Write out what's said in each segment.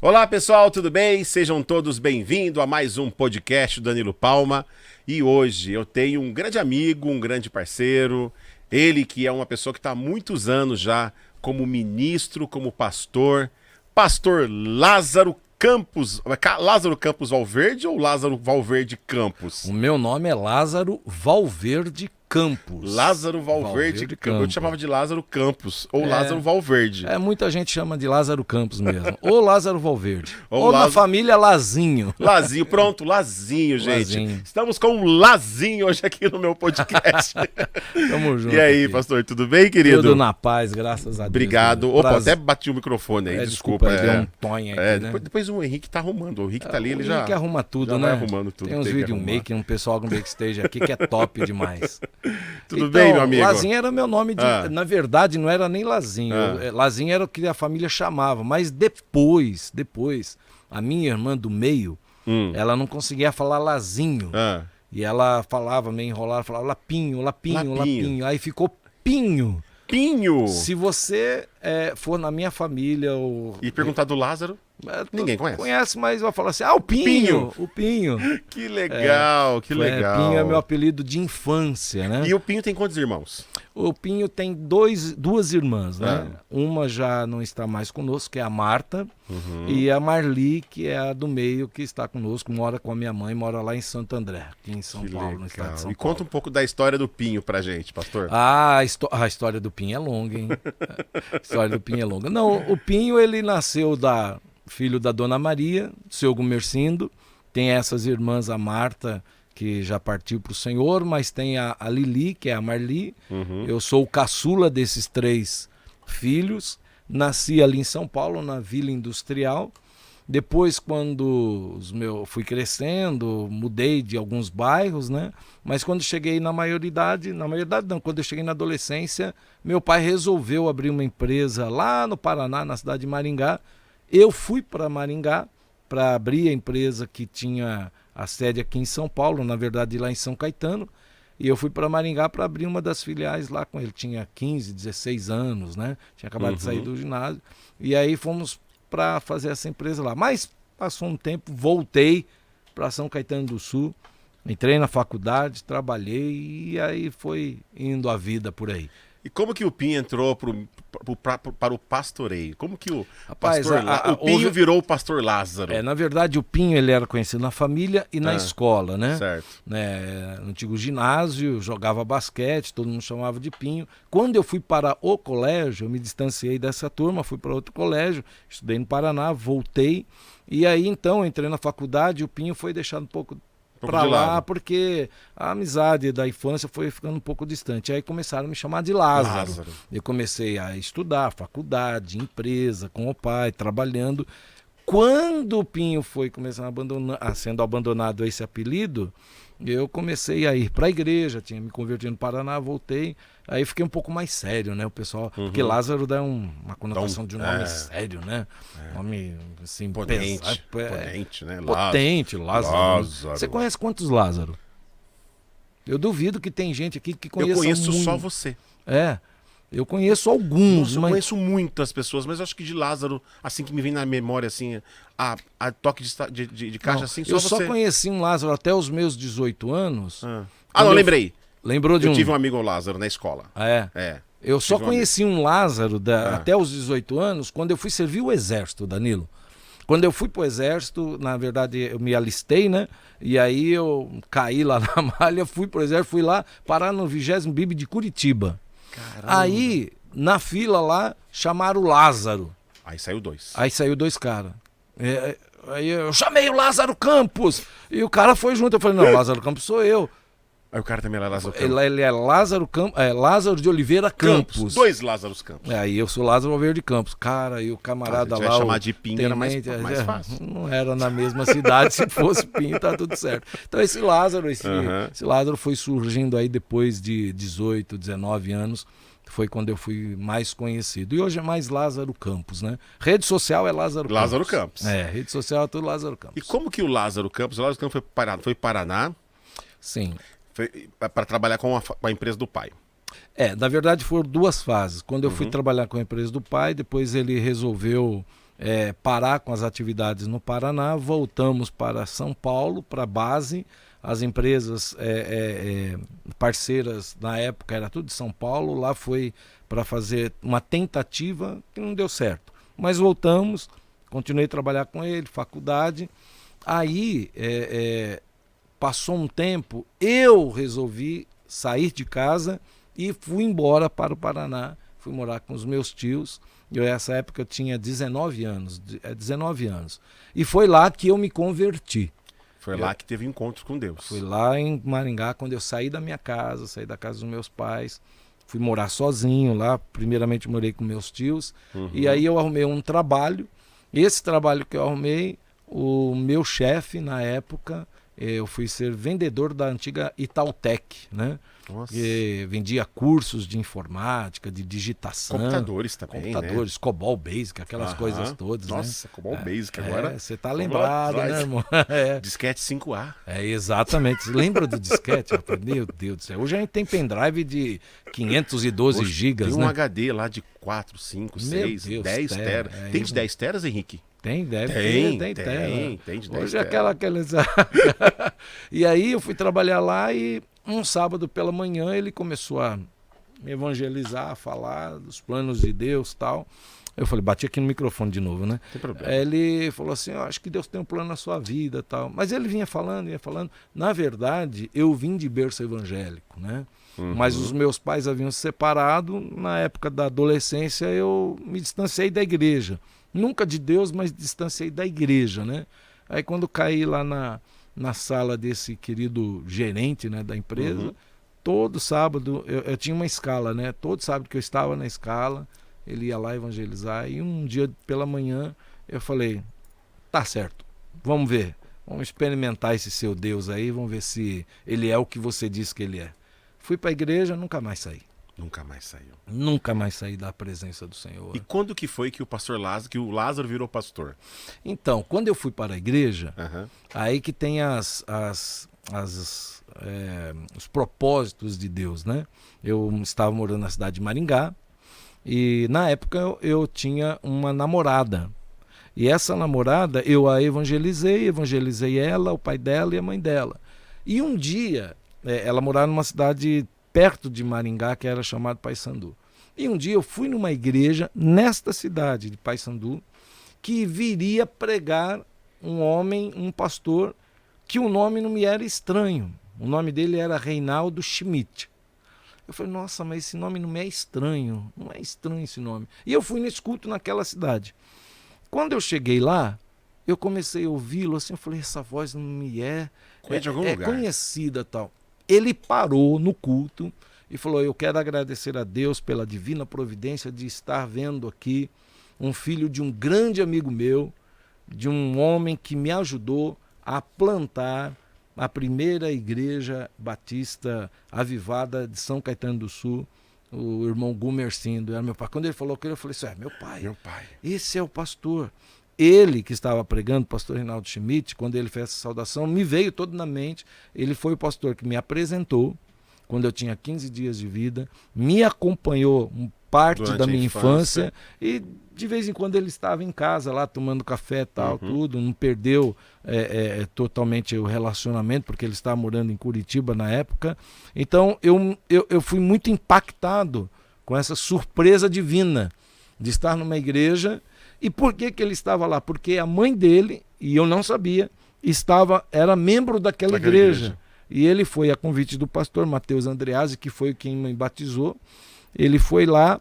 Olá pessoal, tudo bem? Sejam todos bem-vindos a mais um podcast do Danilo Palma. E hoje eu tenho um grande amigo, um grande parceiro, ele que é uma pessoa que está há muitos anos já como ministro, como pastor Lázaro Campos. Lázaro Campos Valverde ou Lázaro Valverde Campos? O meu nome é Lázaro Valverde Campos. Lázaro Valverde Campos. Eu te chamava de Lázaro Campos ou Lázaro Valverde. Muita gente chama de Lázaro Campos mesmo. Ou Lázaro Valverde. Ou ou Lázaro... na família Lazinho. Lazinho, pronto, Lazinho, gente. Lazinho. Estamos com um Lazinho hoje aqui no meu podcast. Tamo junto. E aí, aqui. Pastor, tudo bem, querido? Tudo na paz, graças a Deus. Obrigado. Opa, até bati o microfone aí, desculpa. Deu um tonho aqui, né? Depois o Henrique tá arrumando. O Henrique tá ali, ele já... O Henrique arruma tudo, já né? vai arrumando tudo. Tem uns videomaking, um pessoal no backstage aqui que é top demais. Tudo bem, meu amigo? Lazinho era meu nome de... Na verdade, não era nem Lazinho. Lazinho era o que a família chamava. Mas depois, a minha irmã do meio, ela não conseguia falar Lazinho. E ela falava, meio enrolada, falava Lapinho. Aí ficou Pinho. Pinho? Se você for na minha família... E perguntar do Lázaro... Ninguém conhece. Conhece, mas vai falar assim, o Pinho. O Pinho. Que legal, que legal. Pinho é meu apelido de infância, né? E o Pinho tem quantos irmãos? O Pinho tem duas irmãs, né? Uma já não está mais conosco, que é a Marta, e a Marli, que é a do meio, que está conosco, mora com a minha mãe, mora lá em Santo André, aqui em São Paulo, no estado de São Paulo. E conta um pouco da história do Pinho pra gente, pastor. A história do Pinho é longa, hein? A história do Pinho é longa. Não, o Pinho, ele nasceu filho da Dona Maria, seu Gumercindo, tem essas irmãs, a Marta, que já partiu para o Senhor, mas tem a Lili, que é a Marli. Eu sou o caçula desses 3 filhos, nasci ali em São Paulo, na Vila Industrial. Depois, quando fui crescendo, mudei de alguns bairros, né? Mas quando cheguei na maioridade não, quando eu cheguei na adolescência, meu pai resolveu abrir uma empresa lá no Paraná, na cidade de Maringá. Eu fui para Maringá para abrir a empresa que tinha a sede aqui em São Paulo, na verdade lá em São Caetano, e eu fui para Maringá para abrir uma das filiais lá com ele. Tinha 15, 16 anos, né? Tinha acabado de sair do ginásio, e aí fomos para fazer essa empresa lá. Mas passou um tempo, voltei para São Caetano do Sul, entrei na faculdade, trabalhei, e aí foi indo a vida por aí. E como que o Pinho entrou para o pastoreio? Como que o Pinho virou o pastor Lázaro? Na verdade, o Pinho ele era conhecido na família e na escola, né? Certo. No antigo ginásio, jogava basquete, todo mundo chamava de Pinho. Quando eu fui para o colégio, eu me distanciei dessa turma, fui para outro colégio, estudei no Paraná, voltei. E aí, então, entrei na faculdade, o Pinho foi deixado um pouco para lá, porque a amizade da infância foi ficando um pouco distante. Aí começaram a me chamar de Lázaro. Eu comecei a estudar, faculdade, empresa, com o pai, trabalhando. Quando o Pinho foi começando sendo abandonado esse apelido, eu comecei a ir para a igreja, tinha me convertido no Paraná, voltei. Aí fiquei um pouco mais sério, né? O pessoal, porque Lázaro dá uma conotação de um nome sério, né? Nome assim, potente, potente, né? Potente, Lázaro. Você conhece quantos Lázaro? Eu duvido que tem gente aqui que conheça muito. Eu conheço só você. Eu conheço alguns. Eu conheço muitas pessoas, mas eu acho que de Lázaro, assim que me vem na memória, assim, a toque de caixa, assim, só você. Eu só conheci um Lázaro até os meus 18 anos. Não, lembrei. Lembrou de Eu tive um amigo Lázaro na escola. Eu só conheci um Lázaro até os 18 anos quando eu fui servir o exército, Danilo. Quando eu fui pro exército, na verdade eu me alistei, né? E aí eu caí lá na malha, fui pro exército, fui lá parar no 20º BIB de Curitiba. Caramba. Aí, na fila lá, chamaram o Lázaro. Aí saiu 2. Aí saiu 2 caras. Aí eu chamei o Lázaro Campos. E o cara foi junto. Eu falei, não, Lázaro Campos sou eu. Aí o cara também é Lázaro Campos. Ele é Lázaro de Oliveira Campos. 2 Lázaros Campos. Aí eu sou Lázaro Verde Campos. Cara, e o camarada lá... chamar de Pinho era mais fácil. Não era na mesma cidade, se fosse Pinho tá tudo certo. Então esse Lázaro, esse Lázaro foi surgindo aí depois de 18, 19 anos. Foi quando eu fui mais conhecido. E hoje é mais Lázaro Campos, né? Rede social é Lázaro Campos. Rede social é tudo Lázaro Campos. E como que o Lázaro Campos foi para Paraná? Sim. Para trabalhar com a empresa do pai. Na verdade foram 2 fases. Quando eu fui trabalhar com a empresa do pai, depois ele resolveu parar com as atividades no Paraná, voltamos para São Paulo, para a base. As empresas parceiras na época era tudo de São Paulo, lá foi para fazer uma tentativa que não deu certo. Mas voltamos, continuei a trabalhar com ele, faculdade. Aí passou um tempo, eu resolvi sair de casa e fui embora para o Paraná, fui morar com os meus tios. Nessa época eu tinha 19 anos. E foi lá que eu me converti. Foi lá que teve encontros com Deus. Fui lá em Maringá, quando eu saí da minha casa, saí da casa dos meus pais, fui morar sozinho lá. Primeiramente morei com meus tios, e aí eu arrumei um trabalho. Esse trabalho que eu arrumei, o meu chefe na época, eu fui ser vendedor da antiga Itautec, né? Nossa. E vendia cursos de informática, de digitação. Computadores também, computadores, né? COBOL Basic, aquelas coisas todas. Nossa, né? COBOL Basic agora. Você tá lembrado, né, irmão? Disquete 5A. Exatamente. Você lembra do disquete, rapaz? Meu Deus do céu. Hoje a gente tem pendrive de 512 gigas, tem né? um HD lá de 4, 5, 6, 10 teras. Tem de 10 teras, Henrique? Tem, deve tem ter. Tem de 10 Hoje teras. aqueles... E aí eu fui trabalhar lá e um sábado pela manhã ele começou a me evangelizar, a falar dos planos de Deus e tal. Eu falei, bati aqui no microfone de novo, né? Não tem problema. Ele falou assim, eu acho que Deus tem um plano na sua vida e tal. Mas ele vinha falando. Na verdade, eu vim de berço evangélico, né? Mas os meus pais haviam se separado. Na época da adolescência, eu me distanciei da igreja. Nunca de Deus, mas distanciei da igreja, né? Aí quando caí lá na sala desse querido gerente, né, da empresa, todo sábado, eu tinha uma escala, né? Todo sábado que eu estava na escala, ele ia lá evangelizar. E um dia pela manhã eu falei, tá certo, vamos ver. Vamos experimentar esse seu Deus aí, vamos ver se ele é o que você diz que ele é. Fui para a igreja, nunca mais saí. Nunca mais saiu. Nunca mais saí da presença do Senhor. E quando que foi que o Lázaro virou pastor? Então, quando eu fui para a igreja, aí que tem os propósitos de Deus, né? Eu estava morando na cidade de Maringá e na época eu tinha uma namorada. E essa namorada, eu a evangelizei ela, o pai dela e a mãe dela. E um dia, ela morava numa cidade perto de Maringá, que era chamado Paissandu. E um dia eu fui numa igreja nesta cidade de Paissandu, que viria pregar um homem, um pastor, que o nome não me era estranho. O nome dele era Reinaldo Schmidt. Eu falei, nossa, mas esse nome não me é estranho. Não é estranho esse nome. E eu fui nesse culto naquela cidade. Quando eu cheguei lá, eu comecei a ouvi-lo assim, eu falei, essa voz não me é conhecida tal. Ele parou no culto e falou, eu quero agradecer a Deus pela divina providência de estar vendo aqui um filho de um grande amigo meu, de um homem que me ajudou a plantar a primeira igreja batista avivada de São Caetano do Sul, o irmão Gumercindo, era meu pai. Quando ele falou aquilo, eu falei assim, meu pai, esse é o pastor. Ele que estava pregando, o pastor Reinaldo Schmidt, quando ele fez essa saudação, me veio todo na mente. Ele foi o pastor que me apresentou quando eu tinha 15 dias de vida, me acompanhou parte durante da minha infância e de vez em quando ele estava em casa lá tomando café e tal, tudo, não perdeu totalmente o relacionamento, porque ele estava morando em Curitiba na época. Então eu fui muito impactado com essa surpresa divina de estar numa igreja. E por que ele estava lá? Porque a mãe dele, e eu não sabia, era membro daquela igreja. E ele foi a convite do pastor Mateus Andreazzi, que foi quem me batizou. Ele foi lá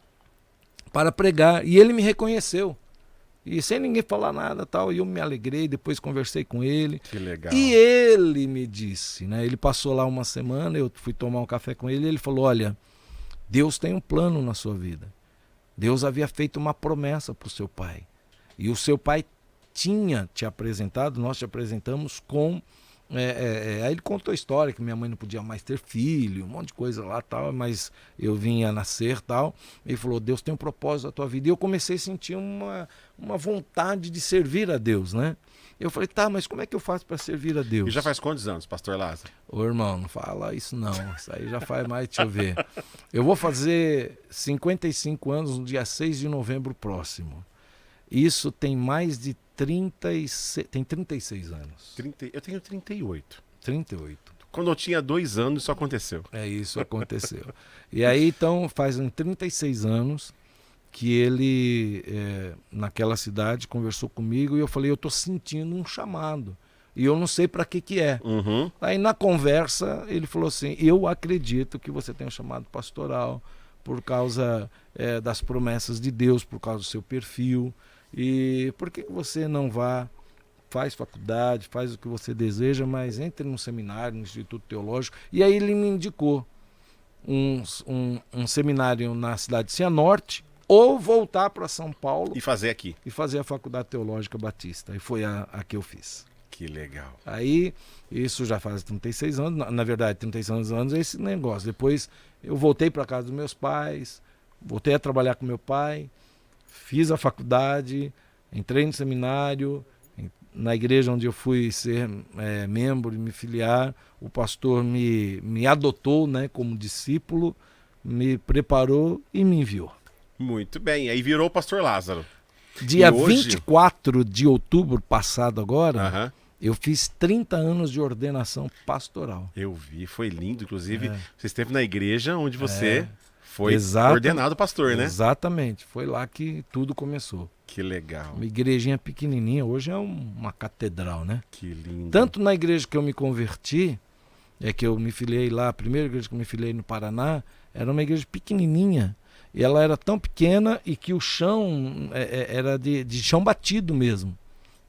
para pregar e ele me reconheceu. E sem ninguém falar nada tal, e eu me alegrei, depois conversei com ele. Que legal. E ele me disse, né? Ele passou lá uma semana, eu fui tomar um café com ele, e ele falou, olha, Deus tem um plano na sua vida. Deus havia feito uma promessa para o seu pai. E o seu pai tinha te apresentado, nós te apresentamos com... aí ele contou a história, que minha mãe não podia mais ter filho, um monte de coisa lá, tal, mas eu vinha a nascer tal. Ele falou, Deus tem um propósito na tua vida. E eu comecei a sentir uma vontade de servir a Deus, né? Eu falei, tá, mas como é que eu faço para servir a Deus? E já faz quantos anos, pastor Lázaro? Ô irmão, não fala isso não, isso aí já faz mais, deixa eu ver. Eu vou fazer 55 anos no dia 6 de novembro próximo. Isso tem mais de 36 anos. Eu tenho 38. 38. Quando eu tinha 2 anos, isso aconteceu. Isso aconteceu. E aí, então, fazem 36 anos que ele, naquela cidade, conversou comigo e eu falei, eu estou sentindo um chamado. E eu não sei para que é. Uhum. Aí, na conversa, ele falou assim, eu acredito que você tem um chamado pastoral por causa das promessas de Deus, por causa do seu perfil. E por que você não faz faculdade, faz o que você deseja, mas entre num seminário, no Instituto Teológico. E aí ele me indicou um seminário na cidade de Cianorte, ou voltar para São Paulo E fazer aqui. e fazer a Faculdade Teológica Batista. E foi a que eu fiz. Que legal. Aí, isso já faz 36 anos, na verdade, 36 anos é esse negócio. Depois eu voltei para casa dos meus pais, voltei a trabalhar com meu pai, fiz a faculdade, entrei no seminário. Na igreja onde eu fui ser membro e me filiar, o pastor me adotou, né, como discípulo, me preparou e me enviou. Muito bem. Aí virou o pastor Lázaro. Dia E hoje... 24 de outubro passado agora, Aham. eu fiz 30 anos de ordenação pastoral. Eu vi, foi lindo. Inclusive, você esteve na igreja onde você foi Exato. ordenado pastor, né? Exatamente. Foi lá que tudo começou. Que legal. Uma igrejinha pequenininha, hoje é uma catedral, né? Que lindo. Tanto na igreja que eu me converti, que eu me filiei lá, a primeira igreja que eu me filiei no Paraná, era uma igreja pequenininha. E ela era tão pequena e que o chão era de chão batido mesmo.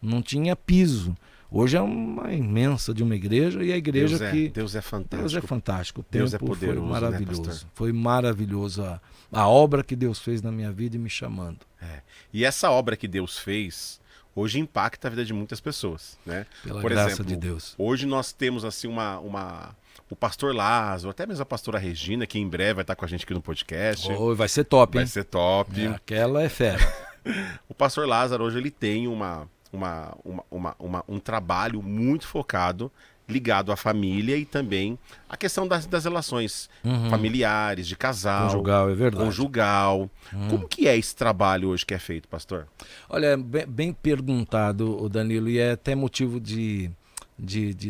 Não tinha piso. Hoje é uma imensa de uma igreja e a igreja Deus é fantástico. Deus é fantástico. O Deus é tempo poderoso, foi maravilhoso. né, pastor? Foi maravilhoso a obra que Deus fez na minha vida e me chamando. E essa obra que Deus fez, hoje impacta a vida de muitas pessoas, né? Pela Por graça exemplo, de Deus. Hoje nós temos assim o pastor Lázaro, até mesmo a pastora Regina, que em breve vai estar com a gente aqui no podcast. Vai ser top, Vai hein? ser top. Aquela é fera. O pastor Lázaro hoje ele tem um trabalho muito focado, ligado à família e também à questão das relações familiares, de casal. Conjugal, é verdade. Conjugal. Como que é esse trabalho hoje que é feito, pastor? Olha, bem perguntado, o Danilo, e é até motivo de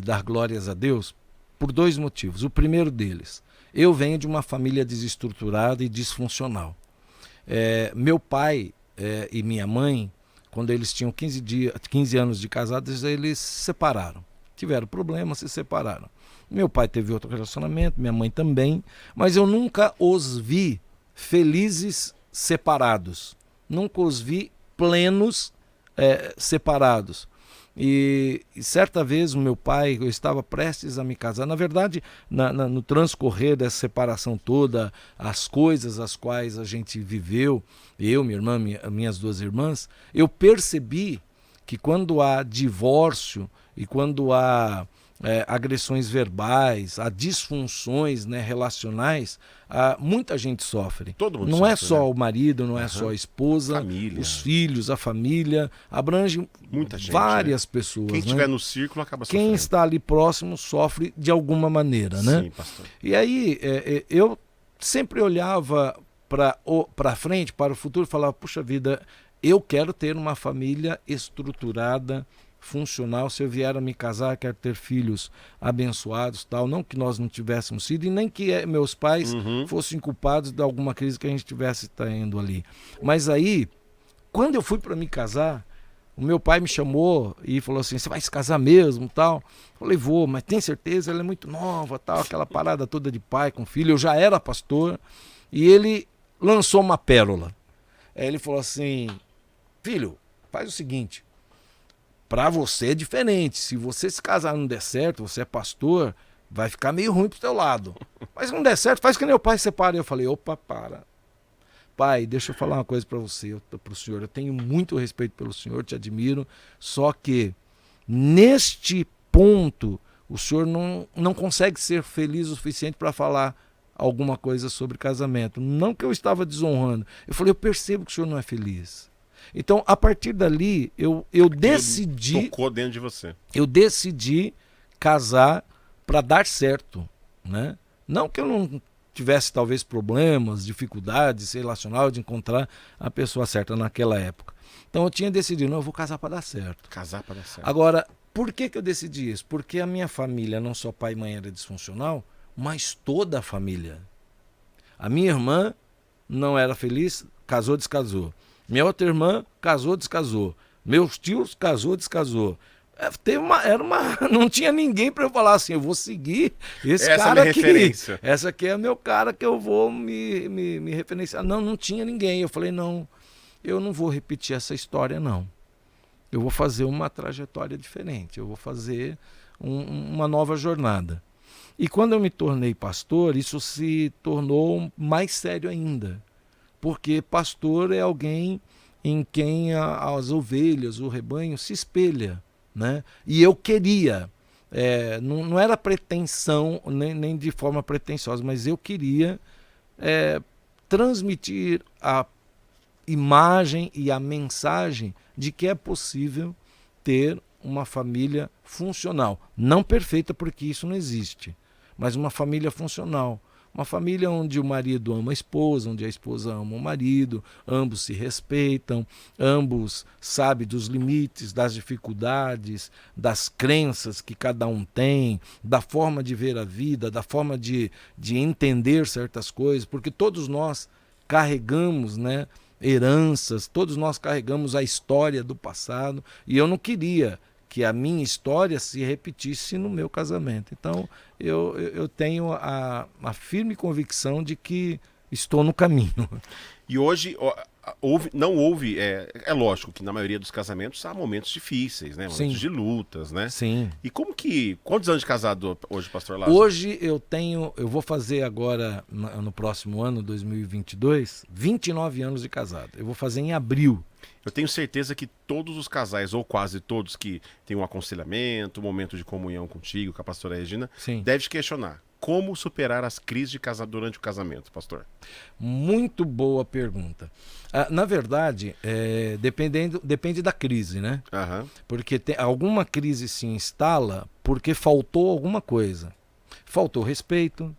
dar glórias a Deus por 2 motivos. O primeiro deles, eu venho de uma família desestruturada e disfuncional. Meu pai e minha mãe, quando eles tinham 15 anos de casados, eles se separaram. Tiveram problemas, se separaram. Meu pai teve outro relacionamento, minha mãe também, mas eu nunca os vi felizes separados. Nunca os vi plenos separados. E certa vez o meu pai, eu estava prestes a me casar, na verdade, no transcorrer dessa separação toda, as coisas as quais a gente viveu, eu, minha irmã, minhas 2 irmãs, eu percebi que quando há divórcio e quando há agressões verbais, há disfunções, né, relacionais, muita gente sofre. Todo mundo não sofre, é só né? o marido, não é só a esposa, Família. os filhos, a família, abrange Muita gente, várias pessoas. Quem né? estiver no círculo acaba Quem sofrendo. está ali próximo sofre de alguma maneira, né? Sim, pastor. E aí eu sempre olhava para frente, para o futuro, e falava, puxa vida, eu quero ter uma família estruturada, funcional. Se eu vier a me casar, quero ter filhos abençoados, tal. Não que nós não tivéssemos sido e nem que meus pais fossem culpados de alguma crise que a gente tivesse tendo ali. Mas aí, quando eu fui para me casar, o meu pai me chamou e falou assim, você vai se casar mesmo, tal? Eu falei, vou, mas tem certeza? Ela é muito nova, tal, aquela parada toda de pai com filho. Eu já era pastor e ele lançou uma pérola. Aí ele falou assim, filho, faz o seguinte, para você é diferente. Se você se casar e não der certo, você é pastor, vai ficar meio ruim pro teu lado. Mas se não der certo, faz que nem o pai separa. Eu falei, opa, para. Pai, deixa eu falar uma coisa para você, para o senhor. Eu tenho muito respeito pelo senhor, te admiro. Só que neste ponto, o senhor não consegue ser feliz o suficiente para falar alguma coisa sobre casamento. Não que eu estava desonrando. Eu falei, eu percebo que o senhor não é feliz. Então, a partir dali, eu decidi... Tocou dentro de você. Eu decidi casar para dar certo, né? Não que eu não tivesse, talvez, problemas, dificuldades relacionais de encontrar a pessoa certa naquela época. Então eu tinha decidido, não, eu vou casar para dar certo. Casar para dar certo. Agora, por que eu decidi isso? Porque a minha família, não só pai e mãe era disfuncional, mas toda a família. A minha irmã não era feliz, casou, descasou. Minha outra irmã casou, descasou. Meus tios casou, descasou. Não tinha ninguém para eu falar assim, eu vou seguir esse cara aqui. Referência. Essa aqui é meu cara que eu vou me referenciar. Não tinha ninguém. Eu falei, não, eu não vou repetir essa história, não. Eu vou fazer uma trajetória diferente, eu vou fazer uma nova jornada. E quando eu me tornei pastor, isso se tornou mais sério ainda. Porque pastor é alguém em quem as ovelhas, o rebanho se espelha, né? E eu queria, não era pretensão, nem de forma pretensiosa, mas eu queria transmitir a imagem e a mensagem de que é possível ter uma família funcional. Não perfeita, porque isso não existe, mas uma família funcional. Uma família onde o marido ama a esposa, onde a esposa ama o marido, ambos se respeitam, ambos sabem dos limites, das dificuldades, das crenças que cada um tem, da forma de ver a vida, da forma de entender certas coisas, porque todos nós carregamos, né, heranças, todos nós carregamos a história do passado, e eu não queria que a minha história se repetisse no meu casamento. Então, eu tenho a firme convicção de que estou no caminho. E hoje, é lógico que na maioria dos casamentos há momentos difíceis, né? Momentos de lutas, né? Sim. E quantos anos de casado hoje, pastor Lázaro? Hoje eu vou fazer agora, no próximo ano, 2022, 29 anos de casado. Eu vou fazer em abril. Eu tenho certeza que todos os casais, ou quase todos, que têm um aconselhamento, um momento de comunhão contigo, com a pastora Regina, devem questionar como superar as crises durante o casamento, pastor. Muito boa pergunta. Na verdade, depende da crise, né? Uhum. Porque alguma crise se instala porque faltou alguma coisa. Faltou respeito.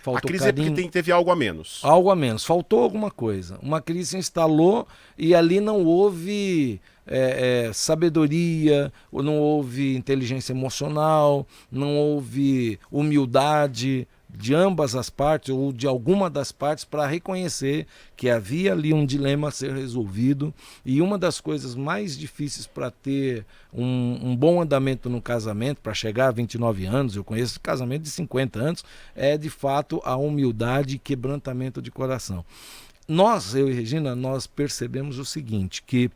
Faltou a crise carinho, é porque teve algo a menos. Algo a menos, faltou alguma coisa. Uma crise se instalou e ali não houve sabedoria, não houve inteligência emocional, não houve humildade de ambas as partes ou de alguma das partes para reconhecer que havia ali um dilema a ser resolvido. E uma das coisas mais difíceis para ter um bom andamento no casamento, para chegar a 29 anos, eu conheço casamento de 50 anos, é de fato a humildade e quebrantamento de coração. Eu e Regina, nós percebemos o seguinte, que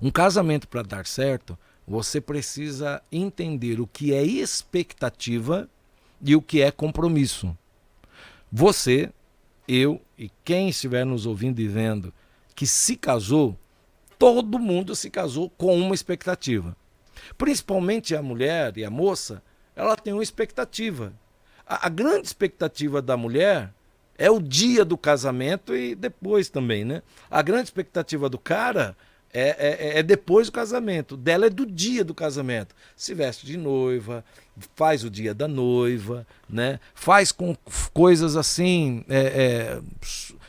um casamento para dar certo, você precisa entender o que é expectativa e o que é compromisso. Você, eu e quem estiver nos ouvindo e vendo que se casou, todo mundo se casou com uma expectativa. Principalmente a mulher e a moça, ela tem uma expectativa. A grande expectativa da mulher é o dia do casamento e depois também, né? A grande expectativa do cara é depois do casamento. Dela é do dia do casamento. Se veste de noiva, faz o dia da noiva, né? Faz com coisas assim,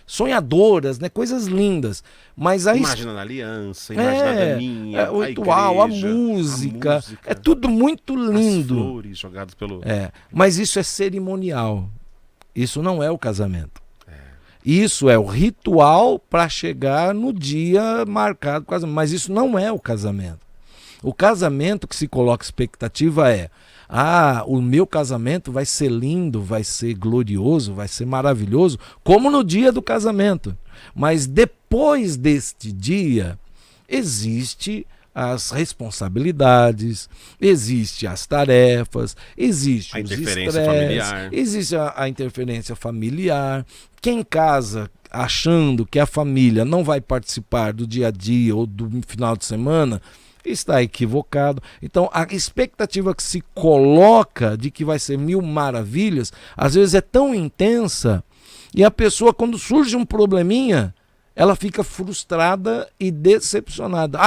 sonhadoras, né? Coisas lindas. Mas imagina na aliança, imagina na daminha, o ritual, a música, é tudo muito lindo. As flores jogadas pelo... Mas isso é cerimonial. Isso não é o casamento. Isso é o ritual para chegar no dia marcado do casamento. Mas isso não é o casamento. O casamento que se coloca expectativa o meu casamento vai ser lindo, vai ser glorioso, vai ser maravilhoso, como no dia do casamento. Mas depois deste dia, existe as responsabilidades, existe as tarefas, existe os estresses, existe a interferência familiar. Quem casa achando que a família não vai participar do dia a dia ou do final de semana, está equivocado. Então, a expectativa que se coloca de que vai ser mil maravilhas, às vezes é tão intensa, e a pessoa, quando surge um probleminha, ela fica frustrada e decepcionada.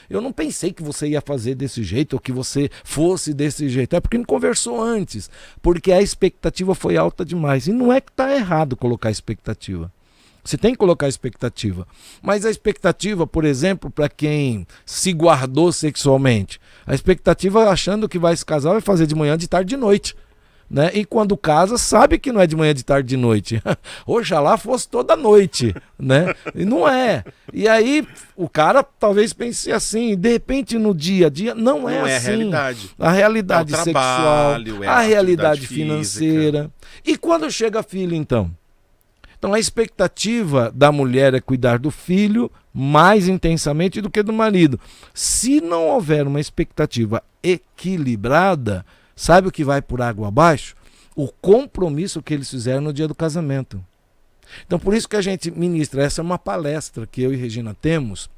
Eu não pensei que você ia fazer desse jeito, ou que você fosse desse jeito. É porque não conversou antes, porque a expectativa foi alta demais. E não é que está errado colocar expectativa. Você tem que colocar expectativa. Mas a expectativa, por exemplo, para quem se guardou sexualmente, a expectativa achando que vai se casar vai fazer de manhã, de tarde, de noite. Né? E quando casa, sabe que não é de manhã, de tarde, de noite. Oxalá fosse toda noite, né? E não é. E aí o cara talvez pense assim, de repente no dia a dia, não é assim. A realidade. A realidade é o trabalho, sexual, a realidade financeira. financeira. E quando chega filho, então? Então a expectativa da mulher é cuidar do filho mais intensamente do que do marido. Se não houver uma expectativa equilibrada, sabe o que vai por água abaixo? O compromisso que eles fizeram no dia do casamento. Então por isso que a gente ministra, essa é uma palestra que eu e Regina temos,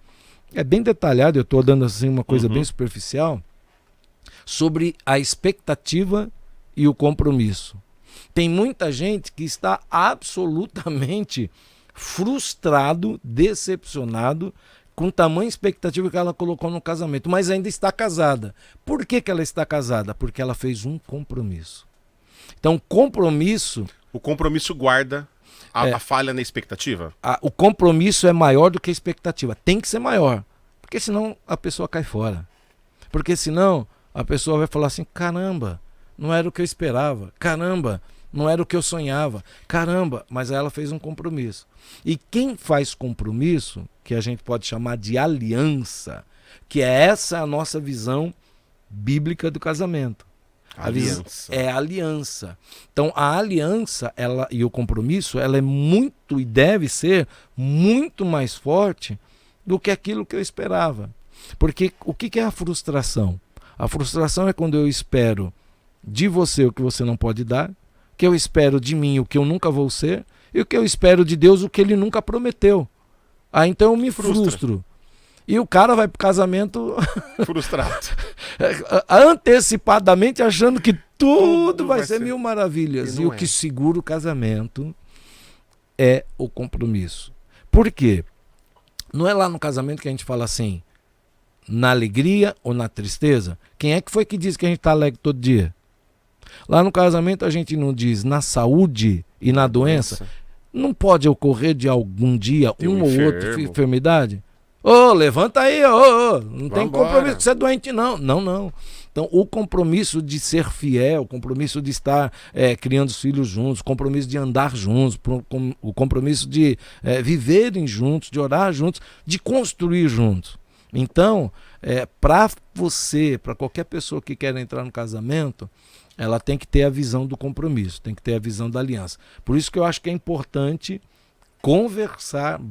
é bem detalhado, eu estou dando assim uma coisa bem superficial, sobre a expectativa e o compromisso. Tem muita gente que está absolutamente frustrado, decepcionado com tamanha expectativa que ela colocou no casamento, mas ainda está casada. Por que ela está casada? Porque ela fez um compromisso. Então, compromisso... O compromisso guarda a falha na expectativa? O compromisso é maior do que a expectativa. Tem que ser maior, porque senão a pessoa cai fora. Porque senão a pessoa vai falar assim, caramba, não era o que eu esperava. Caramba, não era o que eu sonhava. Caramba, mas ela fez um compromisso. E quem faz compromisso, que a gente pode chamar de aliança, que é essa a nossa visão bíblica do casamento. Aliança. É a aliança. Então a aliança e o compromisso, ela é muito e deve ser muito mais forte do que aquilo que eu esperava. Porque o que é a frustração? A frustração é quando eu espero de você o que você não pode dar, que eu espero de mim o que eu nunca vou ser, e o que eu espero de Deus o que ele nunca prometeu. Então eu me frustro. E o cara vai pro casamento frustrado. Antecipadamente achando que tudo vai ser mil maravilhas. E o que segura o casamento é o compromisso. Por quê? Não é lá no casamento que a gente fala assim, na alegria ou na tristeza? Quem é que foi que disse que a gente está alegre todo dia? Lá no casamento a gente não diz na saúde e na doença. Não pode ocorrer de algum dia uma ou outra enfermidade? Levanta aí, não tem compromisso de ser doente, não. Não. Então, o compromisso de ser fiel, o compromisso de estar criando os filhos juntos, o compromisso de andar juntos, o compromisso de viverem juntos, de orar juntos, de construir juntos. Então, para você, para qualquer pessoa que quer entrar no casamento, ela tem que ter a visão do compromisso, tem que ter a visão da aliança. Por isso que eu acho que é importante conversar,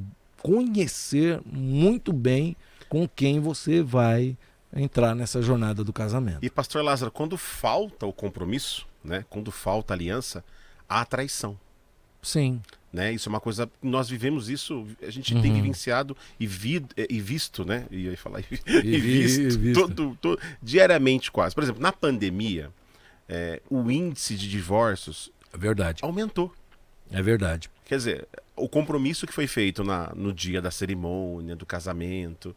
conhecer muito bem com quem você vai entrar nessa jornada do casamento. E pastor Lázaro, quando falta o compromisso, né, quando falta a aliança, há traição. Sim. Né? Isso é uma coisa, nós vivemos isso, a gente tem vivenciado e visto, né? Ia falar e visto diariamente quase. Por exemplo, na pandemia, o índice de divórcios aumentou. É verdade. Quer dizer, o compromisso que foi feito no dia da cerimônia, do casamento,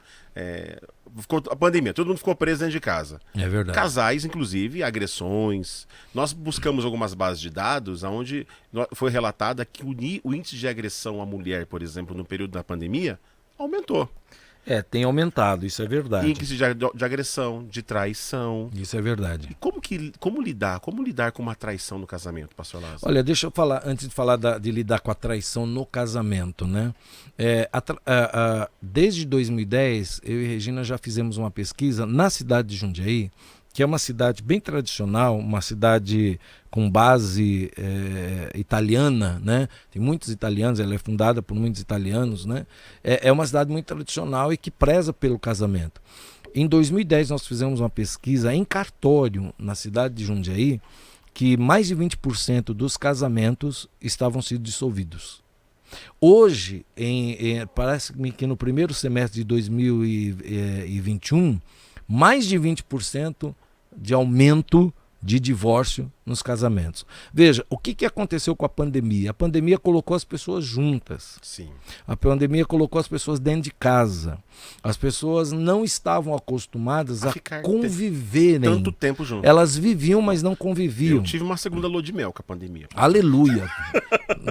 a pandemia, todo mundo ficou preso dentro de casa. É verdade. Casais, inclusive, agressões. Nós buscamos algumas bases de dados onde foi relatada que o índice de agressão à mulher, por exemplo, no período da pandemia, aumentou. Tem aumentado, isso é verdade. Índice de agressão, de traição. Isso é verdade. E como lidar com uma traição no casamento, pastor Lázaro? Olha, deixa eu falar, antes de falar de lidar com a traição no casamento, né? Desde 2010, eu e Regina já fizemos uma pesquisa na cidade de Jundiaí, que é uma cidade bem tradicional, uma cidade com base italiana, né? Tem muitos italianos, ela é fundada por muitos italianos, né? É uma cidade muito tradicional e que preza pelo casamento. Em 2010 nós fizemos uma pesquisa em cartório na cidade de Jundiaí, que mais de 20% dos casamentos estavam sendo dissolvidos. Hoje, parece-me que no primeiro semestre de 2021, mais de 20% de aumento de divórcio nos casamentos. Veja, o que aconteceu com a pandemia? A pandemia colocou as pessoas juntas. Sim. A pandemia colocou as pessoas dentro de casa. As pessoas não estavam acostumadas a conviverem. Tanto tempo junto. Elas viviam, mas não conviviam. Eu tive uma segunda lua de mel com a pandemia. Aleluia.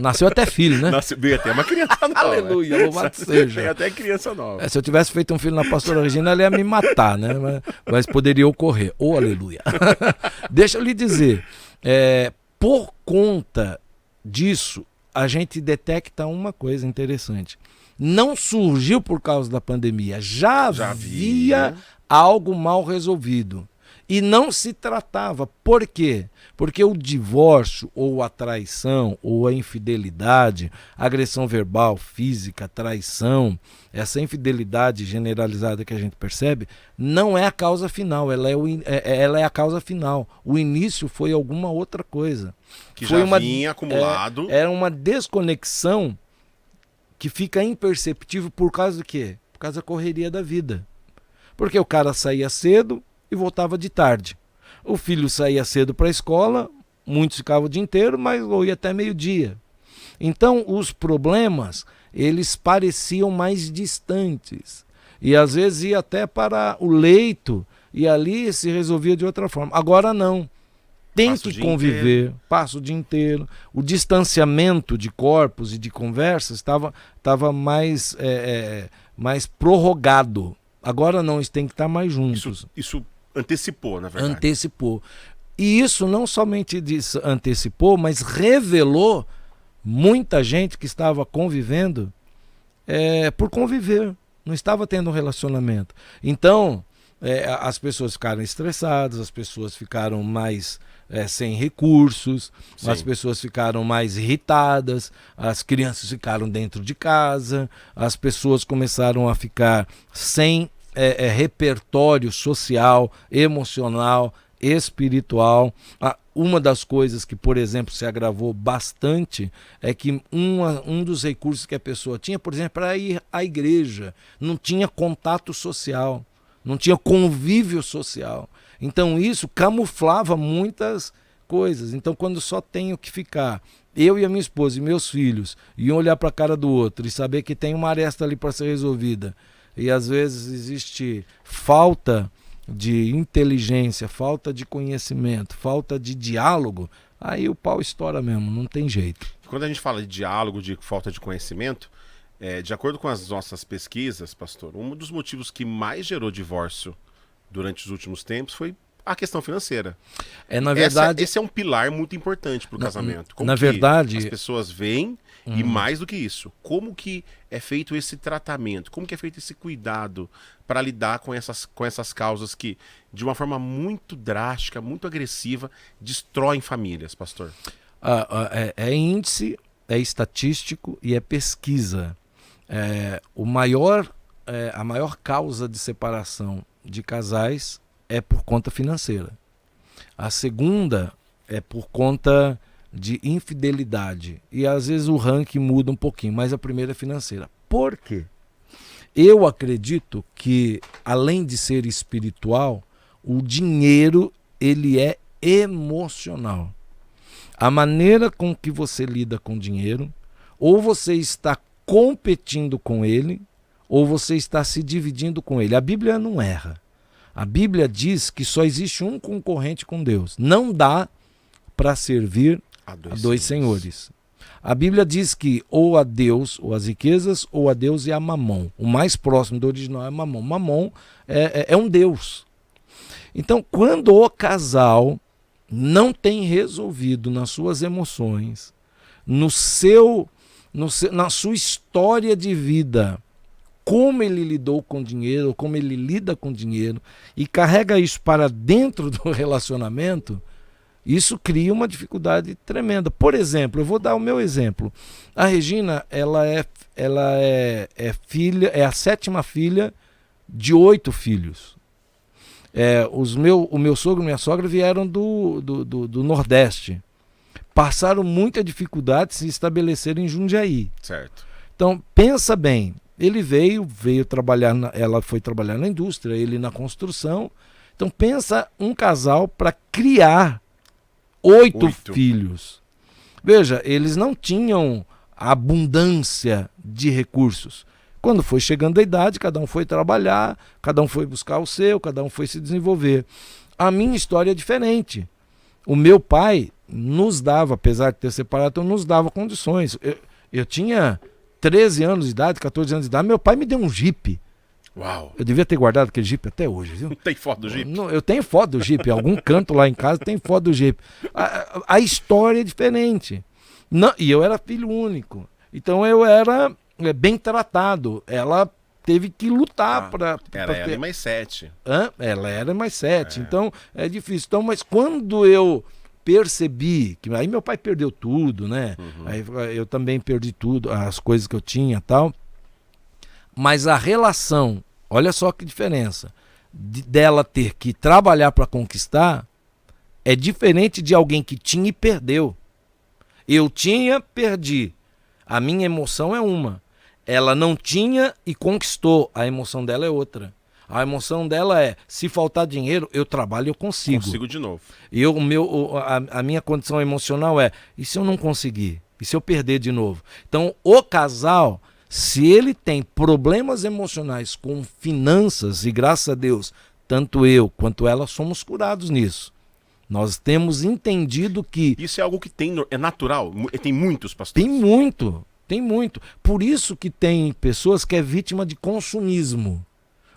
Nasceu até filho, né? Veio até uma criança nova. Aleluia, louvado seja. Tem até criança nova. Se eu tivesse feito um filho na pastora Regina, ela ia me matar, né? Mas poderia ocorrer. Oh, aleluia. Deixa eu lhe dizer, por conta disso, a gente detecta uma coisa interessante. Não surgiu por causa da pandemia, já havia algo mal resolvido. E não se tratava. Por quê? Porque o divórcio, ou a traição, ou a infidelidade, agressão verbal, física, traição, essa infidelidade generalizada que a gente percebe, não é a causa final, ela é a causa final. O início foi alguma outra coisa. Que foi já vinha acumulado. Era uma desconexão que fica imperceptível por causa do quê? Por causa da correria da vida. Porque o cara saía cedo e voltava de tarde. O filho saía cedo para a escola, muitos ficavam o dia inteiro, mas ou ia até meio-dia. Então, os problemas, eles pareciam mais distantes. E às vezes ia até para o leito e ali se resolvia de outra forma. Agora não. Tem que conviver, passa o dia inteiro. O distanciamento de corpos e de conversas estava mais prorrogado. Agora não, eles têm que estar mais juntos. Isso antecipou, na verdade. Antecipou. E isso não somente antecipou, mas revelou muita gente que estava convivendo por conviver. Não estava tendo um relacionamento. Então, as pessoas ficaram estressadas, as pessoas ficaram mais sem recursos, sim, as pessoas ficaram mais irritadas, as crianças ficaram dentro de casa, as pessoas começaram a ficar sem repertório social, emocional, espiritual. Uma das coisas que, por exemplo, se agravou bastante é que um dos recursos que a pessoa tinha, por exemplo, para ir à igreja, não tinha contato social, não tinha convívio social. Então isso camuflava muitas coisas. Então quando só tenho que ficar, eu e a minha esposa e meus filhos, e um olhar para a cara do outro e saber que tem uma aresta ali para ser resolvida, e às vezes existe falta de inteligência, falta de conhecimento, falta de diálogo, aí o pau estoura mesmo, não tem jeito. Quando a gente fala de diálogo, de falta de conhecimento, de acordo com as nossas pesquisas, pastor, um dos motivos que mais gerou divórcio durante os últimos tempos foi a questão financeira. Na verdade, esse é um pilar muito importante para o casamento. Como na verdade, as pessoas veem, e mais do que isso, como que é feito esse tratamento, como que é feito esse cuidado para lidar com essas causas que, de uma forma muito drástica, muito agressiva, destroem famílias, pastor? É índice, é estatístico e é pesquisa. A maior causa de separação de casais é por conta financeira. A segunda é por conta de infidelidade. E às vezes o ranking muda um pouquinho, mas a primeira é financeira. Por quê? Eu acredito que, além de ser espiritual, o dinheiro ele é emocional. A maneira com que você lida com o dinheiro, ou você está competindo com ele, ou você está se dividindo com ele. A Bíblia não erra. A Bíblia diz que só existe um concorrente com Deus. Não dá para servir a dois senhores. A Bíblia diz que ou a Deus, ou as riquezas, ou a Deus e a Mamon. O mais próximo do original é Mamon. Mamon é um Deus. Então, quando o casal não tem resolvido nas suas emoções, na sua história de vida, como ele lidou com dinheiro, como ele lida com dinheiro, e carrega isso para dentro do relacionamento, isso cria uma dificuldade tremenda. Por exemplo, eu vou dar o meu exemplo. A Regina, ela é filha, é a 7ª filha de 8 filhos. O meu sogro e minha sogra vieram do Nordeste. Passaram muita dificuldade de se estabelecer em Jundiaí. Certo. Então, pensa bem. Ele veio trabalhar, ela foi trabalhar na indústria, ele na construção. Então pensa um casal para criar 8 filhos. Veja, eles não tinham abundância de recursos. Quando foi chegando a idade, cada um foi trabalhar, cada um foi buscar o seu, cada um foi se desenvolver. A minha história é diferente. O meu pai nos dava, apesar de ter separado, então nos dava condições. Eu tinha 13 anos de idade, 14 anos de idade, meu pai me deu um Jeep. Uau! Eu devia ter guardado aquele Jeep até hoje, viu? Tem foto do Jeep? Eu tenho foto do Jeep, em algum canto lá em casa tem foto do Jeep. A história é diferente. Não, e eu era filho único. Então eu era bem tratado. Ela teve que lutar para... Era ela e mais 7. Ela era mais 7. Então é difícil. Então, mas quando eu percebi que aí meu pai perdeu tudo, né? Aí eu também perdi tudo, as coisas que eu tinha e tal. Mas a relação, olha só que diferença, dela ter que trabalhar para conquistar é diferente de alguém que tinha e perdeu. Eu tinha, perdi. A minha emoção é uma. Ela não tinha e conquistou. A emoção dela é outra. A emoção dela é, se faltar dinheiro, eu trabalho e eu consigo. Consigo de novo. A minha condição emocional é, e se eu não conseguir? E se eu perder de novo? Então, o casal, se ele tem problemas emocionais com finanças, e graças a Deus, tanto eu quanto ela somos curados nisso. Nós temos entendido que... Isso é algo que é natural? Tem muitos, pastor? Tem muito. Por isso que tem pessoas que é vítima de consumismo.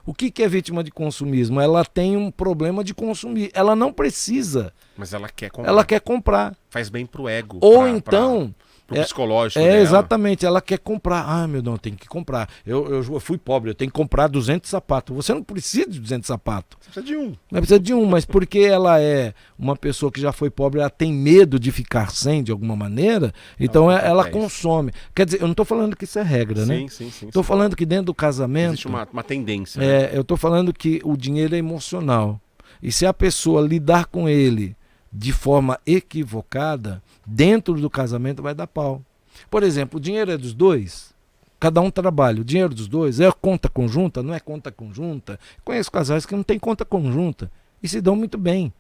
O que é vítima de consumismo? Ela tem um problema de consumir. Ela não precisa. Mas ela quer comprar. Ela quer comprar. Faz bem pro ego. Ou então... pro psicológico dela. Exatamente, ela quer comprar. Ah, meu Deus, eu tenho que comprar. Eu fui pobre, eu tenho que comprar 200 sapatos. Você não precisa de 200 sapatos. Você precisa de um. Não precisa de um, mas porque ela é uma pessoa que já foi pobre, ela tem medo de ficar sem de alguma maneira, então ela consome. Quer dizer, eu não estou falando que isso é regra, né? Sim. Estou falando que dentro do casamento... Existe uma tendência. Né? Eu estou falando que o dinheiro é emocional. E se a pessoa lidar com ele de forma equivocada, dentro do casamento vai dar pau. Por exemplo, o dinheiro é dos dois, cada um trabalha, o dinheiro dos dois é conta conjunta, não é conta conjunta. Conheço casais que não têm conta conjunta e se dão muito bem.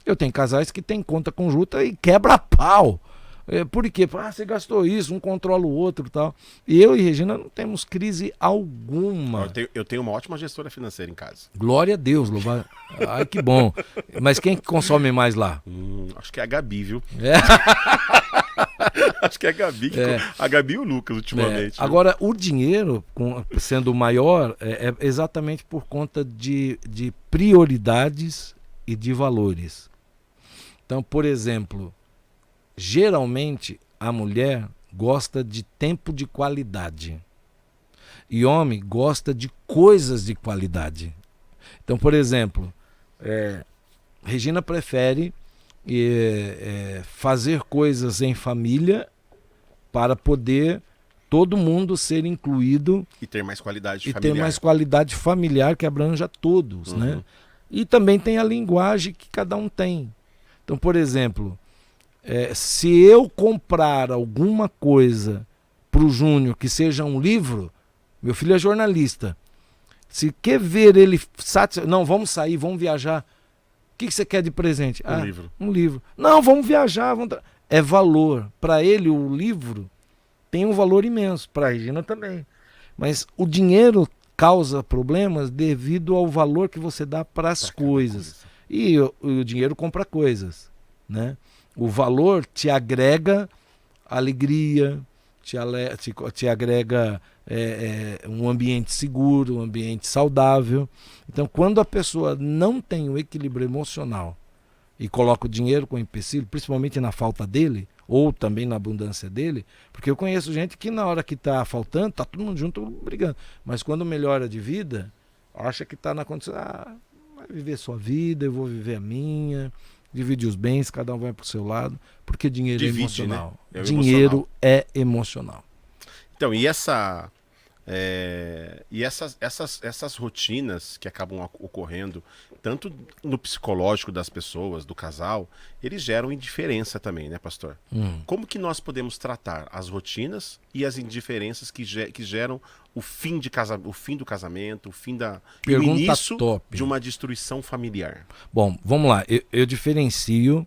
Eu tenho casais que têm conta conjunta e quebra pau. Por quê? Você gastou isso, um controla o outro e tal. E eu e Regina não temos crise alguma. Eu tenho uma ótima gestora financeira em casa. Glória a Deus, louvar. Ai, que bom. Mas quem consome mais lá? Acho que é a Gabi, viu? Acho que é a Gabi. A Gabi e o Lucas, ultimamente. Agora, o dinheiro, sendo maior, é exatamente por conta de prioridades e de valores. Então, por exemplo... Geralmente, a mulher gosta de tempo de qualidade. E homem gosta de coisas de qualidade. Então, por exemplo, Regina prefere fazer coisas em família para poder todo mundo ser incluído. E ter mais qualidade familiar. E ter mais qualidade familiar que abranja todos. Né? E também tem a linguagem que cada um tem. Então, por exemplo... se eu comprar alguma coisa para o Júnior que seja um livro, meu filho é jornalista, se quer ver ele não, vamos sair, vamos viajar, o que você quer de presente? Um livro. Não, vamos viajar, é valor. Para ele o livro tem um valor imenso, para a Regina também, mas o dinheiro causa problemas devido ao valor que você dá para as coisas, e o dinheiro compra coisas, né? O valor te agrega alegria, te agrega um ambiente seguro, um ambiente saudável. Então, quando a pessoa não tem o equilíbrio emocional e coloca o dinheiro com empecilho, principalmente na falta dele, ou também na abundância dele, porque eu conheço gente que na hora que está faltando, está todo mundo junto brigando. Mas quando melhora de vida, acha que está na condição, vai viver sua vida, eu vou viver a minha... Divide os bens, cada um vai para o seu lado, porque dinheiro é emocional. Né? Dinheiro é emocional. Então, essas rotinas que acabam ocorrendo, tanto no psicológico das pessoas, do casal, eles geram indiferença também, né, pastor? Como que nós podemos tratar as rotinas e as indiferenças que geram o fim do casamento, o início top. de uma destruição familiar? Bom, vamos lá. Eu diferencio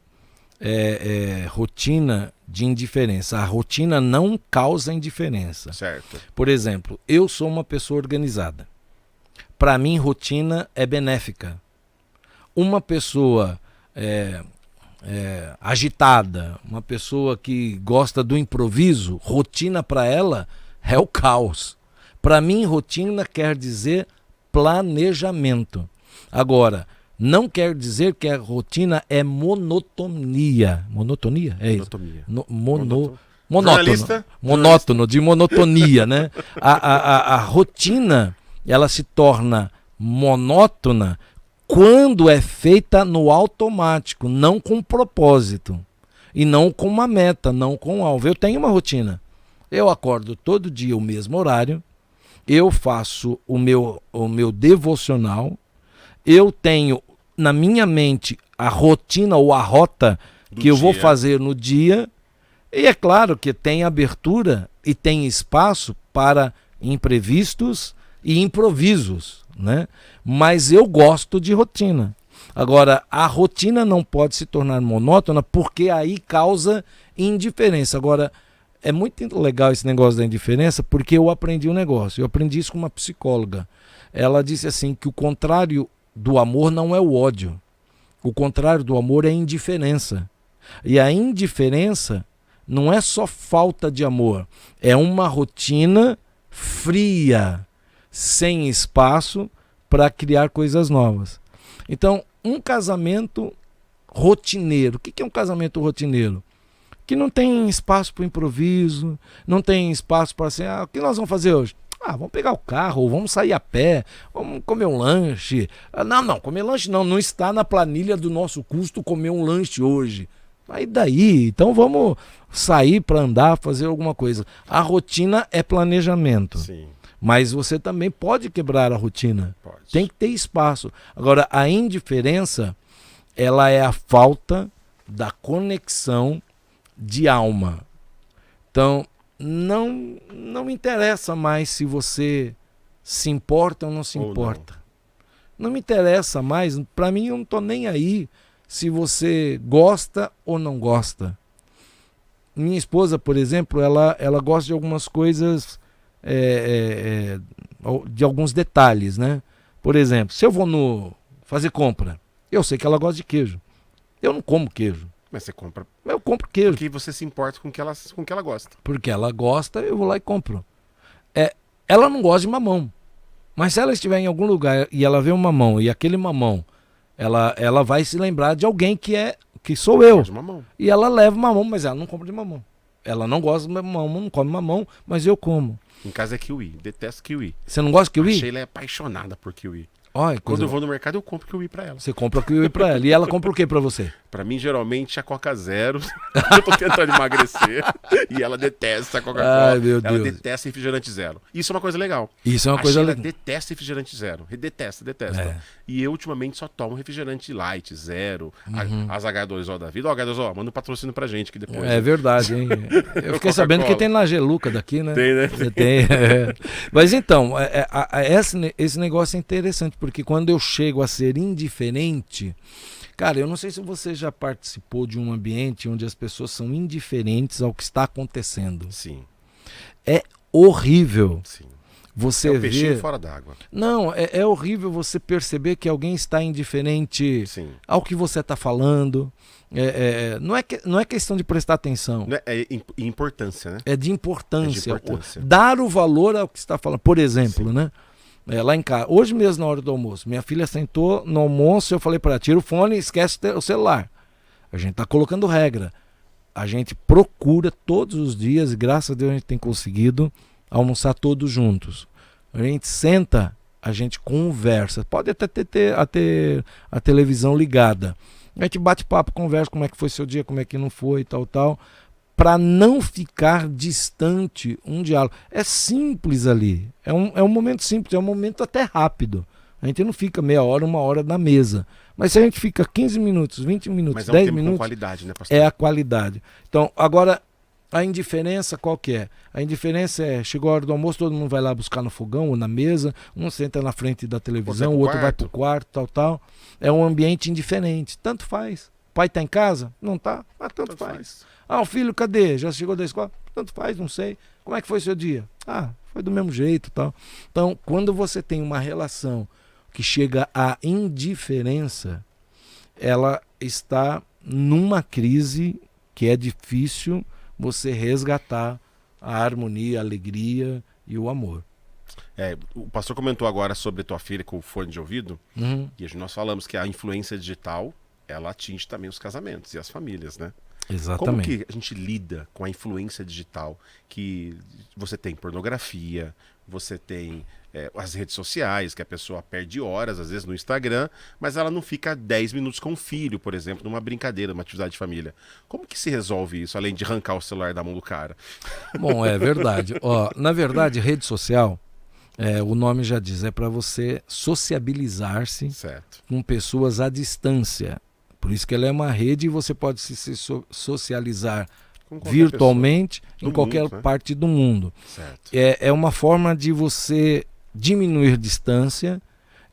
rotina de indiferença. A rotina não causa indiferença. Certo. Por exemplo, eu sou uma pessoa organizada. Para mim, rotina é benéfica. Uma pessoa agitada, uma pessoa que gosta do improviso, rotina para ela é o caos. Para mim, rotina quer dizer planejamento. Agora, não quer dizer que a rotina é monotonia. Monotonia? É isso. Monótono. Monótono, de monotonia, né? A rotina, ela se torna monótona quando é feita no automático, não com propósito. E não com uma meta, não com um alvo. Eu tenho uma rotina. Eu acordo todo dia o mesmo horário, eu faço o meu devocional, eu tenho na minha mente a rotina ou a rota que eu vou fazer no dia, e é claro que tem abertura e tem espaço para imprevistos e improvisos, né? Mas eu gosto de rotina. Agora, a rotina não pode se tornar monótona porque aí causa indiferença. Agora, é muito legal esse negócio da indiferença porque eu aprendi um negócio. Eu aprendi isso com uma psicóloga. Ela disse assim que o contrário do amor não é o ódio. O contrário do amor é a indiferença. E a indiferença não é só falta de amor. É uma rotina fria, sem espaço para criar coisas novas. Então, um casamento rotineiro. O que é um casamento rotineiro? Que não tem espaço para o improviso, não tem espaço para assim, o que nós vamos fazer hoje? Vamos pegar o carro, ou vamos sair a pé, vamos comer um lanche. Não, comer lanche não está na planilha do nosso custo comer um lanche hoje. Aí daí, então vamos sair para andar, fazer alguma coisa. A rotina é planejamento. Sim. Mas você também pode quebrar a rotina. Pode. Tem que ter espaço. Agora, a indiferença, ela é a falta da conexão de alma. Então, não me interessa mais se você se importa ou não se importa. Não me interessa mais. Para mim, eu não estou nem aí se você gosta ou não gosta. Minha esposa, por exemplo, ela gosta de algumas coisas... de alguns detalhes, né? Por exemplo, se eu vou fazer compra, eu sei que ela gosta de queijo. Eu não como queijo. Mas você compra. Eu compro queijo. Porque você se importa com o que ela gosta. Porque ela gosta, eu vou lá e compro. Ela não gosta de mamão. Mas se ela estiver em algum lugar e ela vê um mamão, e aquele mamão, ela vai se lembrar de alguém que sou eu. De mamão. E ela leva mamão, mas ela não compra de mamão. Ela não gosta de mamão, não come mamão, mas eu como. Em casa é kiwi. Detesto kiwi. Você não gosta de kiwi? A Sheila é apaixonada por kiwi. Olha, Quando eu vou no mercado, eu compro kiwi pra ela. Você compra kiwi pra ela. E ela compra o que pra você? Pra mim, geralmente, a Coca Zero. Eu tô tentando emagrecer. E ela detesta a Coca-Cola. Ai, meu ela Deus. detesta refrigerante zero. Isso é uma coisa legal. Isso é uma coisa Sheila legal. detesta refrigerante zero. Detesta. É. E eu, ultimamente, só tomo refrigerante light, zero. As H2O da vida. Ó, H2O, manda um patrocínio pra gente que depois. É verdade, hein? Eu fiquei sabendo que tem na Geluca daqui, né? Tem, né? Tem. Mas então, esse negócio é interessante, porque quando eu chego a ser indiferente... Cara, eu não sei se você já participou de um ambiente onde as pessoas são indiferentes ao que está acontecendo. Sim. É horrível. Sim. Você é um peixinho vê... fora d'água. Não, é horrível você perceber que alguém está indiferente Sim. ao que você está falando. Não é questão de prestar atenção. É importância, né? É de importância. importância. Dar o valor ao que está falando. Por exemplo, né? Lá em casa, hoje mesmo na hora do almoço, minha filha sentou no almoço, eu falei para ela, tira o fone e esquece o celular. A gente está colocando regra. A gente procura todos os dias, e graças a Deus a gente tem conseguido almoçar todos juntos. A gente senta, a gente conversa. Pode até ter a televisão ligada. A gente bate papo, conversa como é que foi seu dia, como é que não foi, tal. Para não ficar distante um diálogo. É simples ali. É um momento simples, é um momento até rápido. A gente não fica meia hora, uma hora na mesa. Mas se a gente fica 15 minutos, 20 minutos, 10 minutos... com qualidade, né, pastor? É a qualidade. Então, agora, a indiferença qual que é? A indiferença chegou a hora do almoço, todo mundo vai lá buscar no fogão ou na mesa, um senta na frente da televisão, o outro vai pro quarto, tal. É um ambiente indiferente. Tanto faz. pai tá em casa? Não tá? Ah, tanto faz. Ah, o filho, cadê? Já chegou da escola? Tanto faz, não sei. Como é que foi o seu dia? Ah, foi do mesmo jeito e tal. Então, quando você tem uma relação que chega à indiferença, ela está numa crise que é difícil você resgatar a harmonia, a alegria e o amor. O pastor comentou agora sobre tua filha com o fone de ouvido, e nós falamos que a influência digital, ela atinge também os casamentos e as famílias, né? Exatamente. Como que a gente lida com a influência digital? Que você tem pornografia, você tem as redes sociais, que a pessoa perde horas, às vezes, no Instagram, mas ela não fica 10 minutos com o filho, por exemplo, numa brincadeira, numa atividade de família. Como que se resolve isso, além de arrancar o celular da mão do cara? Bom, é verdade. Na verdade, rede social, o nome já diz, é para você sociabilizar-se com pessoas à distância. Por isso que ela é uma rede e você pode se socializar virtualmente em qualquer parte do mundo. Certo. É uma forma de você diminuir distância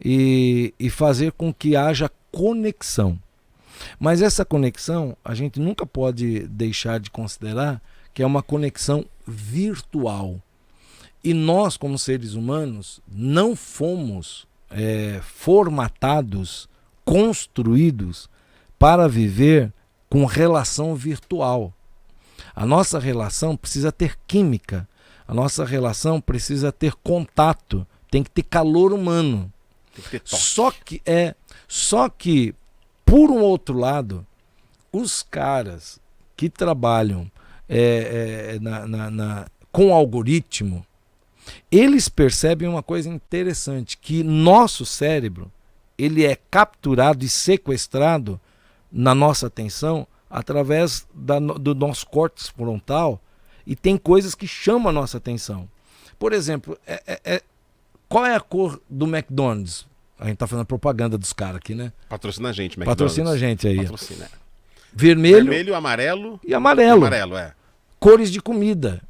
e fazer com que haja conexão. Mas essa conexão, a gente nunca pode deixar de considerar que é uma conexão virtual. E nós, como seres humanos, não fomos formatados, construídos para viver com relação virtual. A nossa relação precisa ter química, a nossa relação precisa ter contato, tem que ter calor humano. Tem que ter toque. Só que, por um outro lado, os caras que trabalham com algoritmo, eles percebem uma coisa interessante, que nosso cérebro ele é capturado e sequestrado na nossa atenção através do nosso córtex frontal, e tem coisas que chamam a nossa atenção. Por exemplo, qual é a cor do McDonald's? A gente está fazendo propaganda dos caras aqui, né? Patrocina a gente, McDonald's. Patrocina a gente aí. Patrocina. Vermelho, amarelo e amarelo. Cores de comida.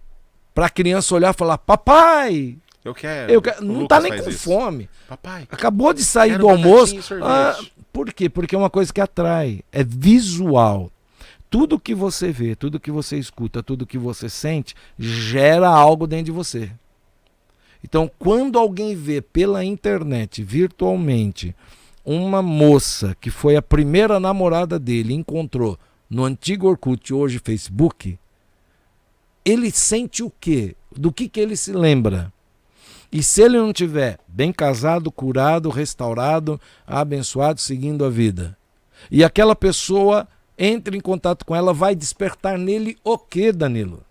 Para a criança olhar e falar, papai... Eu quero. Não está nem com fome. Papai, acabou de sair do almoço. Por quê? Porque é uma coisa que atrai. É visual. Tudo que você vê, tudo que você escuta, tudo que você sente, gera algo dentro de você. Então, quando alguém vê pela internet, virtualmente, uma moça que foi a primeira namorada dele, encontrou no antigo Orkut, hoje Facebook, ele sente o quê? Do que ele se lembra? E se ele não tiver bem casado, curado, restaurado, abençoado, seguindo a vida, e aquela pessoa entra em contato com ela, vai despertar nele o quê, Danilo?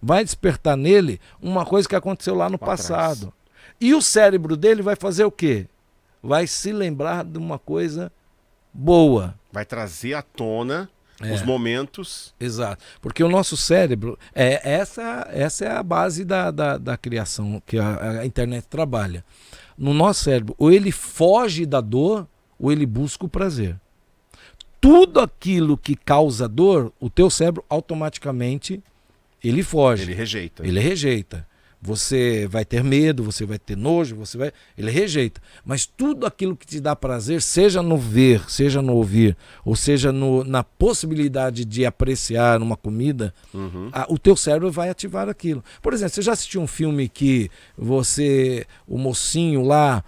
Vai despertar nele uma coisa que aconteceu lá no passado. E o cérebro dele vai fazer o quê? Vai se lembrar de uma coisa boa. Vai trazer à tona os momentos. Exato. Porque o nosso cérebro, essa é a base da criação que a internet trabalha. No nosso cérebro, ou ele foge da dor, ou ele busca o prazer. Tudo aquilo que causa dor, o teu cérebro automaticamente ele foge. Ele rejeita. Ele rejeita. Você vai ter medo, você vai ter nojo, ele rejeita. Mas tudo aquilo que te dá prazer, seja no ver, seja no ouvir, ou seja na possibilidade de apreciar uma comida, o teu cérebro vai ativar aquilo. Por exemplo, você já assistiu um filme que o mocinho lá,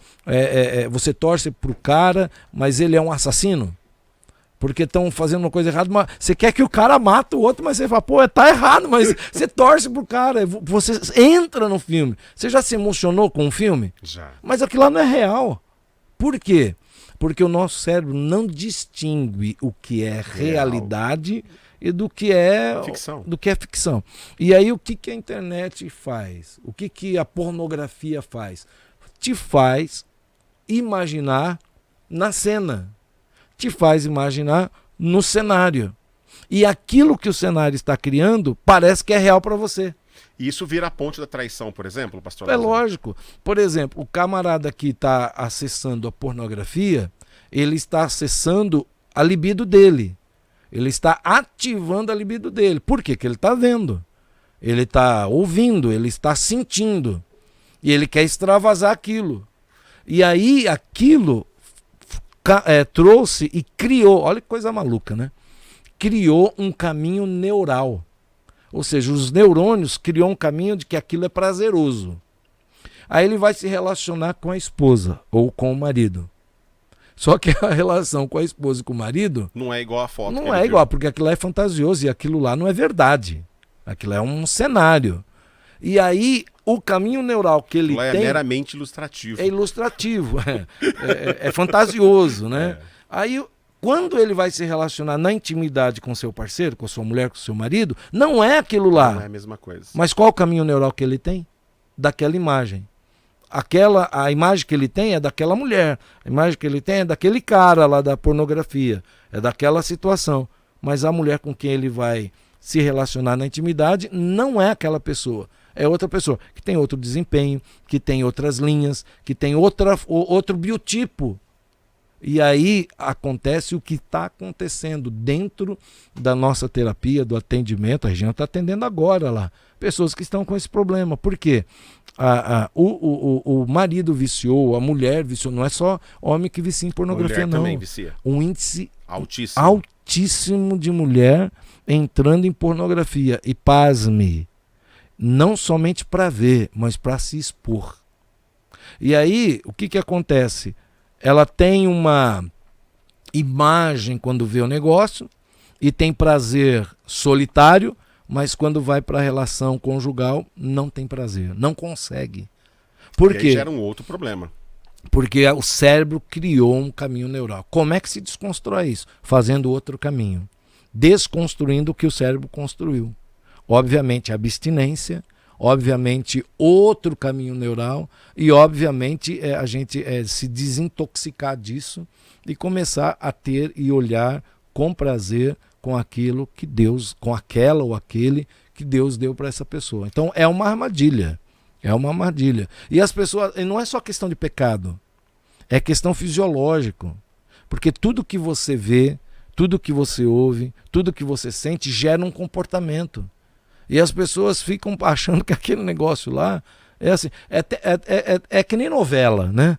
você torce pro cara, mas ele é um assassino? Porque estão fazendo uma coisa errada, mas você quer que o cara mate o outro, mas você fala, pô, tá errado, mas você torce pro cara, você entra no filme. Você já se emocionou com o filme? Já. Mas aquilo lá não é real. Por quê? Porque o nosso cérebro não distingue o que é realidade e do que é ficção. E aí o que a internet faz? O que a pornografia faz? Te faz imaginar na cena. Te faz imaginar no cenário. E aquilo que o cenário está criando parece que é real para você. E isso vira a ponte da traição, por exemplo, pastor? É lógico. Por exemplo, o camarada que está acessando a pornografia, ele está acessando a libido dele. Ele está ativando a libido dele. Por quê? Porque ele está vendo. Ele está ouvindo, ele está sentindo. E ele quer extravasar aquilo. E aí aquilo trouxe e criou, olha que coisa maluca, né? criou um caminho neural. Ou seja, os neurônios criou um caminho de que aquilo é prazeroso. Aí ele vai se relacionar com a esposa ou com o marido. Só que a relação com a esposa e com o marido não é igual a foto. Não é igual, porque aquilo lá é fantasioso e aquilo lá não é verdade. Aquilo é um cenário. E aí, o caminho neural que ele tem... é meramente ilustrativo. É ilustrativo, é fantasioso, né? Aí, quando ele vai se relacionar na intimidade com seu parceiro, com sua mulher, com seu marido, não é aquilo lá. Não é a mesma coisa. Mas qual o caminho neural que ele tem? Daquela imagem. A imagem que ele tem é daquela mulher. A imagem que ele tem é daquele cara lá da pornografia. É daquela situação. Mas a mulher com quem ele vai se relacionar na intimidade não é aquela pessoa. É outra pessoa que tem outro desempenho, que tem outras linhas, que tem outro biotipo. E aí acontece o que está acontecendo dentro da nossa terapia, do atendimento. A Regina está atendendo agora lá. Pessoas que estão com esse problema. Por quê? O marido viciou, a mulher viciou. Não é só homem que vicia em pornografia, não. Também vicia. Um índice altíssimo de mulher entrando em pornografia. E pasme, não somente para ver, mas para se expor. E aí, o que acontece? Ela tem uma imagem quando vê o negócio e tem prazer solitário, mas quando vai para a relação conjugal não tem prazer, não consegue. Por quê? E aí gera um outro problema. Porque o cérebro criou um caminho neural. Como é que se desconstrói isso? Fazendo outro caminho. Desconstruindo o que o cérebro construiu. Obviamente, abstinência, obviamente, outro caminho neural e, obviamente, a gente se desintoxicar disso e começar a ter e olhar com prazer com aquilo que Deus, com aquela ou aquele que Deus deu para essa pessoa. Então, é uma armadilha. É uma armadilha. E as pessoas, não é só questão de pecado, é questão fisiológica. Porque tudo que você vê, tudo que você ouve, tudo que você sente gera um comportamento. E as pessoas ficam achando que aquele negócio lá é assim. É que nem novela, né?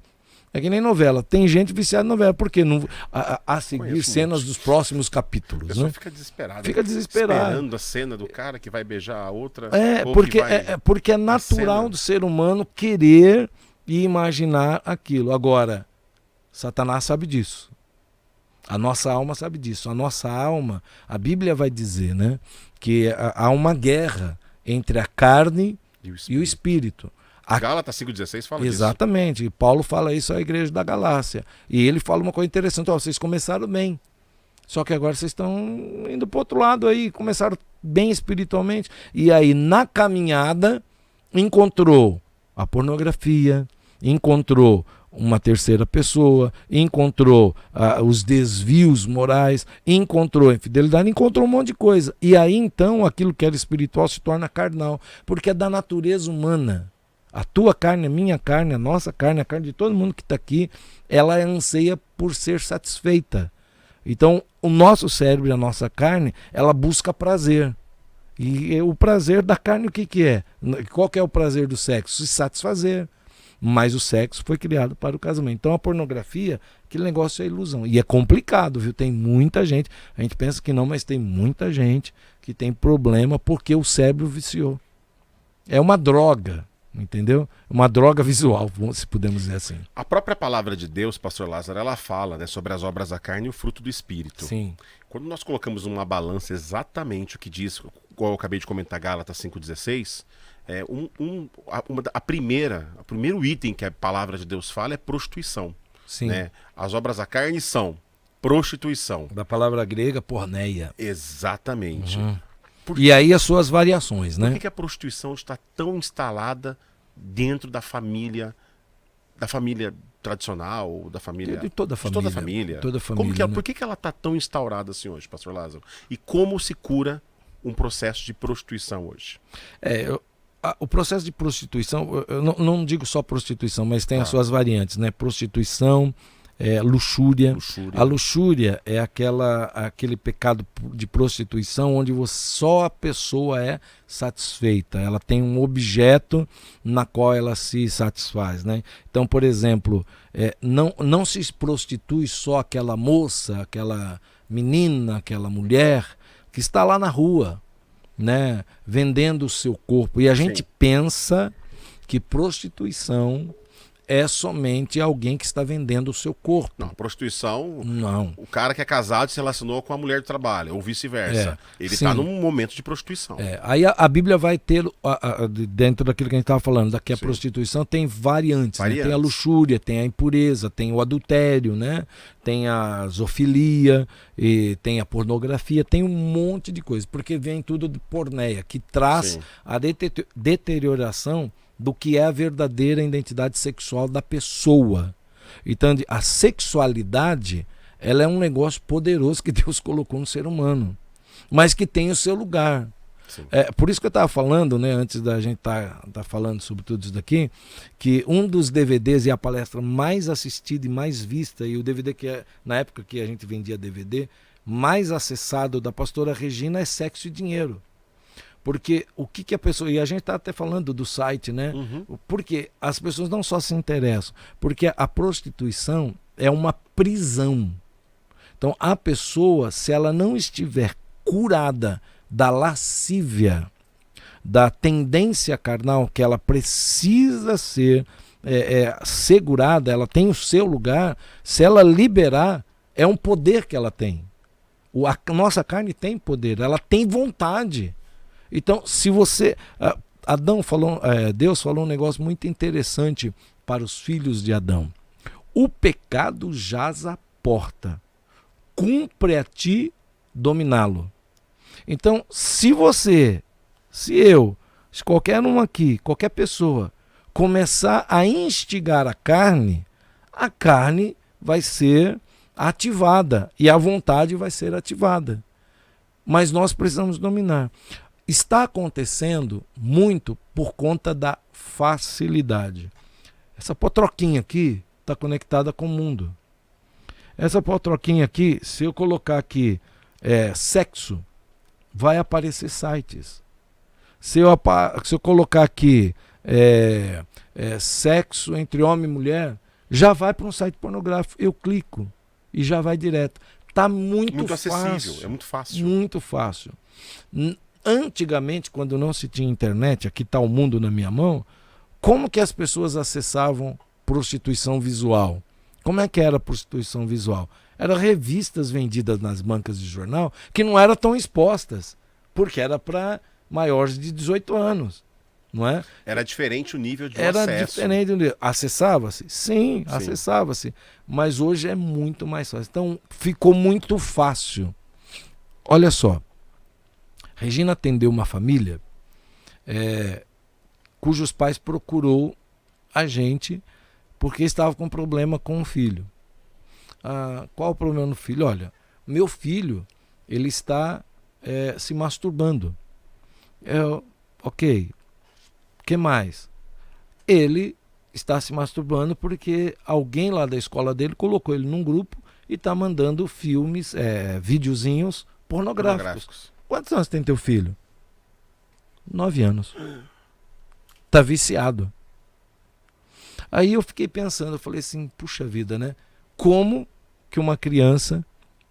É que nem novela. Tem gente viciada em novela. Por quê? Não, a seguir cenas dos próximos capítulos. A pessoa, né? Fica desesperada. Fica desesperada. Esperando a cena do cara que vai beijar a outra. Porque é natural do ser humano querer e imaginar aquilo. Agora, Satanás sabe disso. A nossa alma sabe disso. A nossa alma, a Bíblia vai dizer, né, que há uma guerra entre a carne e o espírito. Gálatas 5,16 fala disso. Exatamente. E Paulo fala isso à igreja da Galácia. E ele fala uma coisa interessante. Vocês começaram bem. Só que agora vocês estão indo para o outro lado aí. Começaram bem espiritualmente. E aí, na caminhada, encontrou a pornografia, encontrou uma terceira pessoa, encontrou os desvios morais, encontrou a infidelidade, encontrou um monte de coisa. E aí, então, aquilo que era espiritual se torna carnal. Porque é da natureza humana. A tua carne, a minha carne, a nossa carne, a carne de todo mundo que está aqui, ela anseia por ser satisfeita. Então, o nosso cérebro e a nossa carne, ela busca prazer. E o prazer da carne, o que é? Qual que é o prazer do sexo? Se satisfazer. Mas o sexo foi criado para o casamento. Então, a pornografia, aquele negócio é ilusão. E é complicado, viu? Tem muita gente, a gente pensa que não, mas tem muita gente que tem problema porque o cérebro viciou. É uma droga. Entendeu? Uma droga visual, se podemos dizer assim. A própria palavra de Deus, pastor Lázaro, ela fala, né, sobre as obras da carne e o fruto do Espírito. Sim. Quando nós colocamos numa balança exatamente o que diz, como eu acabei de comentar, Gálatas 5,16, o primeiro item que a palavra de Deus fala é prostituição. Sim. Né? As obras da carne são prostituição. Da palavra grega, porneia. Exatamente. Uhum. E aí as suas variações, né? Por que a prostituição está tão instalada dentro da família tradicional, da família... De toda a família. De toda a família. Toda a família, né? Por que ela está tão instaurada assim hoje, pastor Lázaro? E como se cura um processo de prostituição hoje? O processo de prostituição, eu não digo só prostituição, mas tem as suas variantes, né? Prostituição, luxúria. A luxúria é aquele pecado de prostituição onde só a pessoa é satisfeita. Ela tem um objeto na qual ela se satisfaz, né? Então, por exemplo, não se prostitui só aquela moça, aquela menina, aquela mulher que está lá na rua, né, vendendo o seu corpo. E a gente pensa que prostituição é somente alguém que está vendendo o seu corpo. Não, prostituição... Não. O cara que é casado se relacionou com a mulher do trabalho, ou vice-versa. Ele está num momento de prostituição. Aí a Bíblia vai ter, dentro daquilo que a gente estava falando, daqui a prostituição tem variantes. Né? Tem a luxúria, tem a impureza, tem o adultério, né? Tem a zoofilia, e tem a pornografia, tem um monte de coisa. Porque vem tudo de porneia, que traz a deterioração do que é a verdadeira identidade sexual da pessoa. Então, a sexualidade, ela é um negócio poderoso que Deus colocou no ser humano, mas que tem o seu lugar. Por isso que eu estava falando, né, antes da gente tá falando sobre tudo isso daqui, que um dos DVDs e a palestra mais assistida e mais vista, e o DVD que na época que a gente vendia DVD, mais acessado da pastora Regina é Sexo e Dinheiro. Porque o que a pessoa... E a gente está até falando do site, né? Porque as pessoas não só se interessam, porque a prostituição é uma prisão. Então, a pessoa, se ela não estiver curada da lascívia, da tendência carnal, que ela precisa ser segurada, ela tem o seu lugar, se ela liberar, é um poder que ela tem. A nossa carne tem poder, ela tem vontade. Então, se você... Deus falou um negócio muito interessante para os filhos de Adão. O pecado jaz à porta. Cumpre a ti dominá-lo. Então, se qualquer um aqui, qualquer pessoa, começar a instigar a carne vai ser ativada e a vontade vai ser ativada. Mas nós precisamos dominar. Está acontecendo muito por conta da facilidade. Essa potroquinha aqui está conectada com o mundo. Essa potroquinha aqui, se eu colocar aqui sexo, vai aparecer sites. Se eu colocar aqui sexo entre homem e mulher, já vai para um site pornográfico. Eu clico e já vai direto. Está muito fácil. Acessível, é muito fácil. Muito fácil. Antigamente, quando não se tinha internet, aqui está o mundo na minha mão, como que as pessoas acessavam prostituição visual? Como é que era a prostituição visual? Eram revistas vendidas nas bancas de jornal que não eram tão expostas, porque era para maiores de 18 anos. Não é? Era diferente o nível de acesso. Era diferente o nível. Acessava-se? Sim, acessava-se. Mas hoje é muito mais fácil. Então, ficou muito fácil. Olha só. Regina atendeu uma família cujos pais procurou a gente porque estava com problema com o filho. Qual o problema do filho? Olha, meu filho, ele está se masturbando. Ok. O que mais? Ele está se masturbando porque alguém lá da escola dele colocou ele num grupo e está mandando filmes, videozinhos pornográficos. Quantos anos tem teu filho? 9 anos. Tá viciado. Aí eu fiquei pensando, eu falei assim, puxa vida, né? Como que uma criança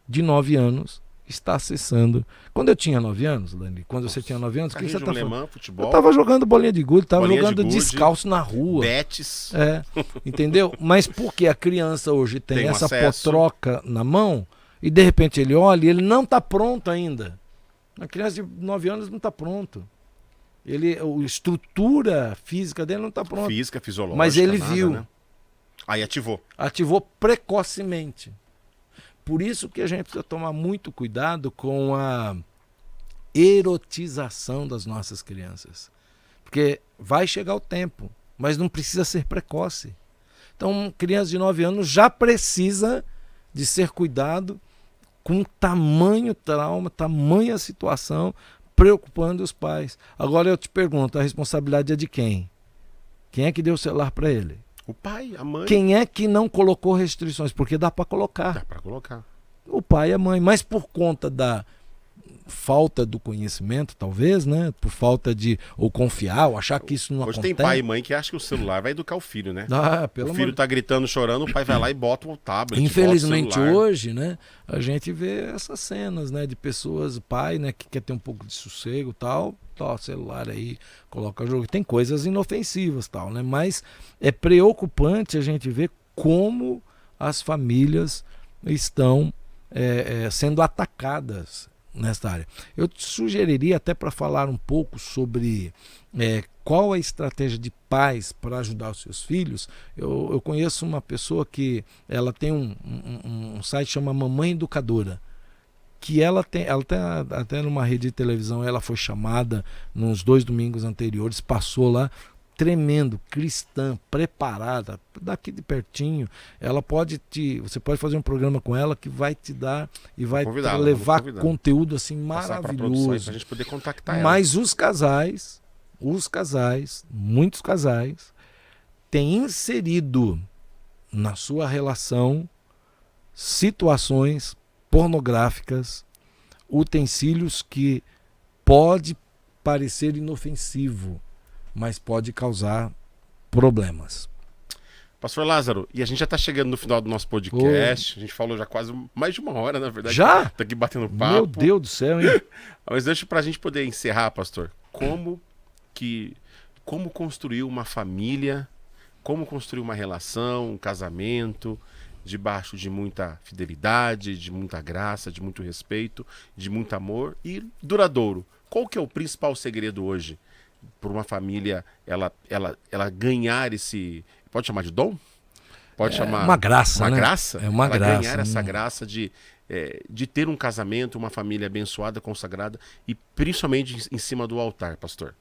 de 9 anos está acessando... Quando eu tinha 9 anos, Dani, quando você tinha 9 anos, o que você estava fazendo? Futebol. Eu estava jogando bolinha de gude, estava jogando descalço na rua. Betes. Entendeu? Mas porque a criança hoje tem essa potroca na mão e de repente ele olha e ele não está pronto ainda. A criança de 9 anos não está pronto. A estrutura física dele não está pronta. Física, fisiológica. Mas ele viu. Né? Aí ativou. Ativou precocemente. Por isso que a gente precisa tomar muito cuidado com a erotização das nossas crianças. Porque vai chegar o tempo, mas não precisa ser precoce. Então, criança de 9 anos já precisa de ser cuidado com tamanho trauma, tamanha situação, preocupando os pais. Agora eu te pergunto, a responsabilidade é de quem? Quem é que deu o celular para ele? O pai, a mãe. Quem é que não colocou restrições? Porque dá para colocar. Dá pra colocar. O pai e a mãe. Mas por conta da falta do conhecimento, talvez, né? Por falta de ou confiar, ou achar que isso não Hoje acontece. tem pai e mãe que acham que o celular vai educar o filho, né? Pelo O filho tá gritando, chorando, o pai vai lá e bota o tablet. Infelizmente bota o celular. hoje, né, a gente vê essas cenas, né, de pessoas, pai, né, que quer ter um pouco de sossego e tal, tá, celular aí, coloca jogo. Tem coisas inofensivas tal, né, mas é preocupante a gente ver como as famílias estão sendo atacadas nesta área. Eu te sugeriria até para falar um pouco sobre qual a estratégia de pais para ajudar os seus filhos. Eu conheço uma pessoa que ela tem um site que chama Mamãe Educadora, que ela tem até numa rede de televisão, ela foi chamada nos 2 domingos anteriores, passou lá, tremendo, cristã, preparada, daqui de pertinho. Você pode fazer um programa com ela que vai te dar e vai levar conteúdo assim maravilhoso. Para a gente poder contactar ela. Mas muitos casais têm inserido na sua relação situações pornográficas, utensílios que pode parecer inofensivo, mas pode causar problemas. Pastor Lázaro, e a gente já está chegando no final do nosso podcast. A gente falou já quase mais de 1 hora, na verdade. Já? Tá aqui batendo papo. Meu Deus do céu, hein? Mas deixa pra gente poder encerrar, pastor. Como construir uma família, como construir uma relação, um casamento, debaixo de muita fidelidade, de muita graça, de muito respeito, de muito amor e duradouro. Qual que é o principal segredo hoje para uma família ela ganhar esse... Pode chamar de dom? Pode chamar... Uma graça, uma né? graça? É uma ela graça. ganhar essa graça de ter um casamento, uma família abençoada, consagrada e principalmente em cima do altar, pastor.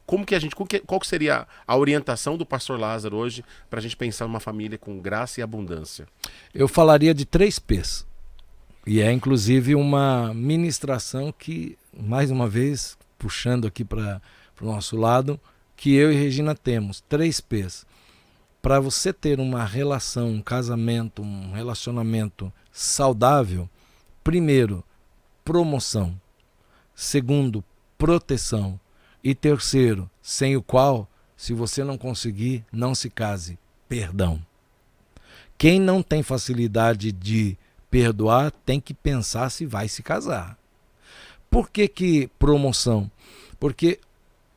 Qual que seria a orientação do pastor Lázaro hoje para a gente pensar numa família com graça e abundância? Eu falaria de 3 P's. E é inclusive uma ministração que, mais uma vez, puxando aqui para o nosso lado, que eu e Regina temos. 3 P's. Para você ter uma relação, um casamento, um relacionamento saudável, primeiro, promoção. Segundo, proteção. E terceiro, sem o qual, se você não conseguir, não se case. Perdão. Quem não tem facilidade de perdoar tem que pensar se vai se casar. Por que promoção? Porque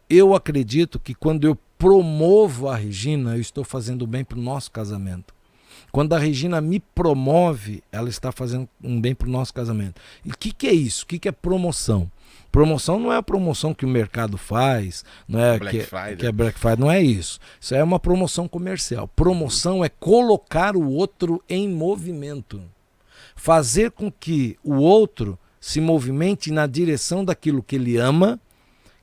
eu acredito que quando eu promovo a Regina, eu estou fazendo bem para o nosso casamento. Quando a Regina me promove, ela está fazendo um bem para o nosso casamento. E o que é isso? O que é promoção? Promoção não é a promoção que o mercado faz, não é que é Black Friday, não é isso. Isso é uma promoção comercial. Promoção é colocar o outro em movimento. Fazer com que o outro se movimente na direção daquilo que ele ama,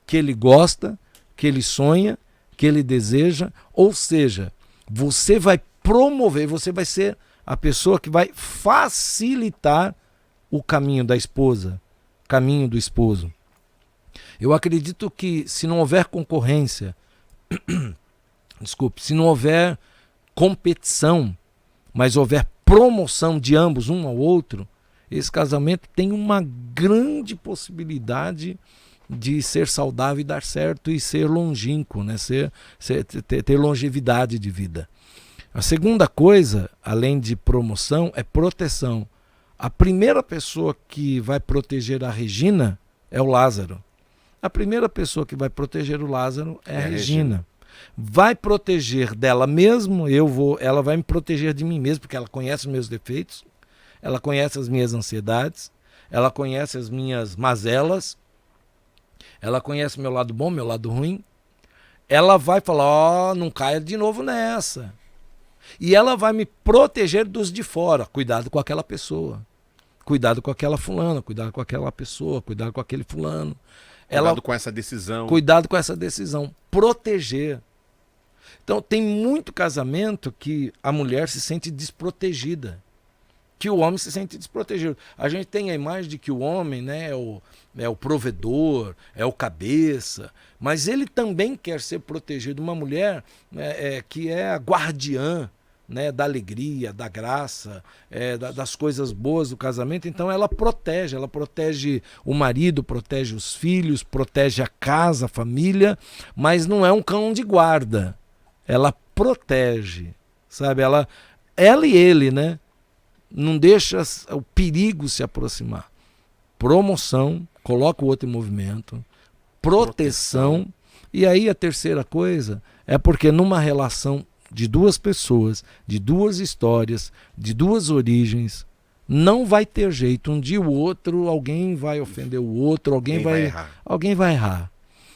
que ele gosta, que ele sonha, que ele deseja. Ou seja, você vai promover, você vai ser a pessoa que vai facilitar o caminho da esposa, o caminho do esposo. Eu acredito que se não houver concorrência, se não houver competição, mas houver promoção de ambos, um ao outro, esse casamento tem uma grande possibilidade de ser saudável e dar certo e ser longínquo, né? ter longevidade de vida. A segunda coisa, além de promoção, é proteção. A primeira pessoa que vai proteger a Regina é o Lázaro. A primeira pessoa que vai proteger o Lázaro é a Regina. Vai proteger dela mesmo, ela vai me proteger de mim mesmo, porque ela conhece os meus defeitos, ela conhece as minhas ansiedades, ela conhece as minhas mazelas, ela conhece meu lado bom, meu lado ruim. Ela vai falar, não caia de novo nessa. E ela vai me proteger dos de fora. Cuidado com aquela pessoa. Cuidado com aquela fulana, cuidado com aquela pessoa, cuidado com aquele fulano. Cuidado com essa decisão. Cuidado com essa decisão. Proteger. Então, tem muito casamento que a mulher se sente desprotegida. que o homem se sente desprotegido. A gente tem a imagem de que o homem, né, é o provedor, é o cabeça, mas ele também quer ser protegido. Uma mulher que é a guardiã, né, da alegria, da graça, das coisas boas do casamento. Então ela protege o marido, protege os filhos, protege a casa, a família, mas não é um cão de guarda. Ela protege, sabe? Ela e ele, né? Não deixa o perigo se aproximar. Promoção, coloca o outro em movimento, proteção. E aí a terceira coisa é porque numa relação de duas pessoas, de duas histórias, de duas origens, não vai ter jeito. Um dia o outro, alguém vai ofender o outro, alguém vai errar.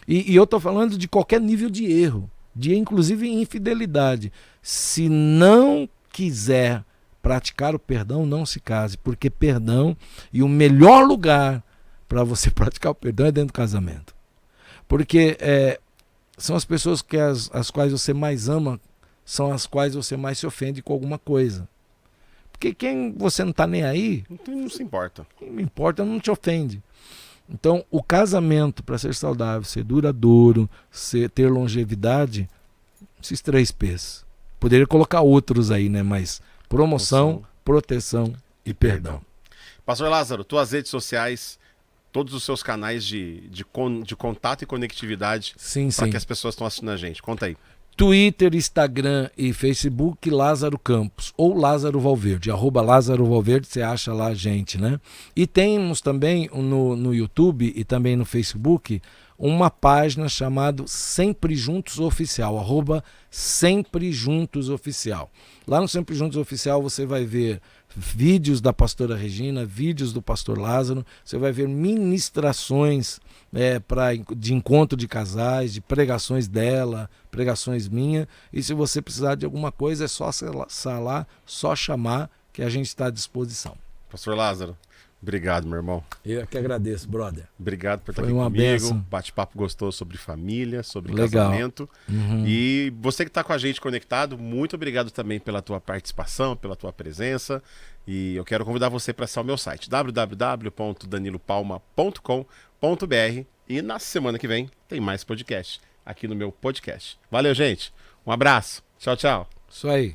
E eu estou falando de qualquer nível de erro, de inclusive infidelidade. Se não quiser praticar o perdão, não se case, porque perdão, e o melhor lugar para você praticar o perdão é dentro do casamento. Porque são as pessoas as quais você mais ama, são as quais você mais se ofende com alguma coisa. Porque quem você não está nem aí, não se importa. Não importa, não te ofende. Então, o casamento, para ser saudável, ser duradouro, ter longevidade, esses 3 P's. Poderia colocar outros aí, né? Mas promoção, proteção e perdão. Pastor Lázaro, tuas redes sociais, todos os seus canais de contato e conectividade para que as pessoas estão assistindo a gente. Conta aí. Twitter, Instagram e Facebook, Lázaro Campos ou Lázaro Valverde, @Lázaro Valverde, você acha lá a gente, né? E temos também no YouTube e também no Facebook uma página chamada Sempre Juntos Oficial, @Sempre Juntos Oficial. Lá no Sempre Juntos Oficial você vai ver vídeos da pastora Regina, vídeos do pastor Lázaro, você vai ver ministrações de encontro de casais, de pregações dela, pregações minhas, e se você precisar de alguma coisa é só acessar lá, só chamar que a gente está à disposição. Pastor Lázaro, obrigado, meu irmão. Eu que agradeço, brother. Obrigado por estar aqui comigo. Bate-papo gostoso sobre família, sobre casamento. Uhum. E você que está com a gente conectado, muito obrigado também pela tua participação, pela tua presença. E eu quero convidar você para acessar o meu site, www.danilopalma.com.br. E na semana que vem tem mais podcast aqui no meu podcast. Valeu, gente. Um abraço. Tchau, tchau. Isso aí.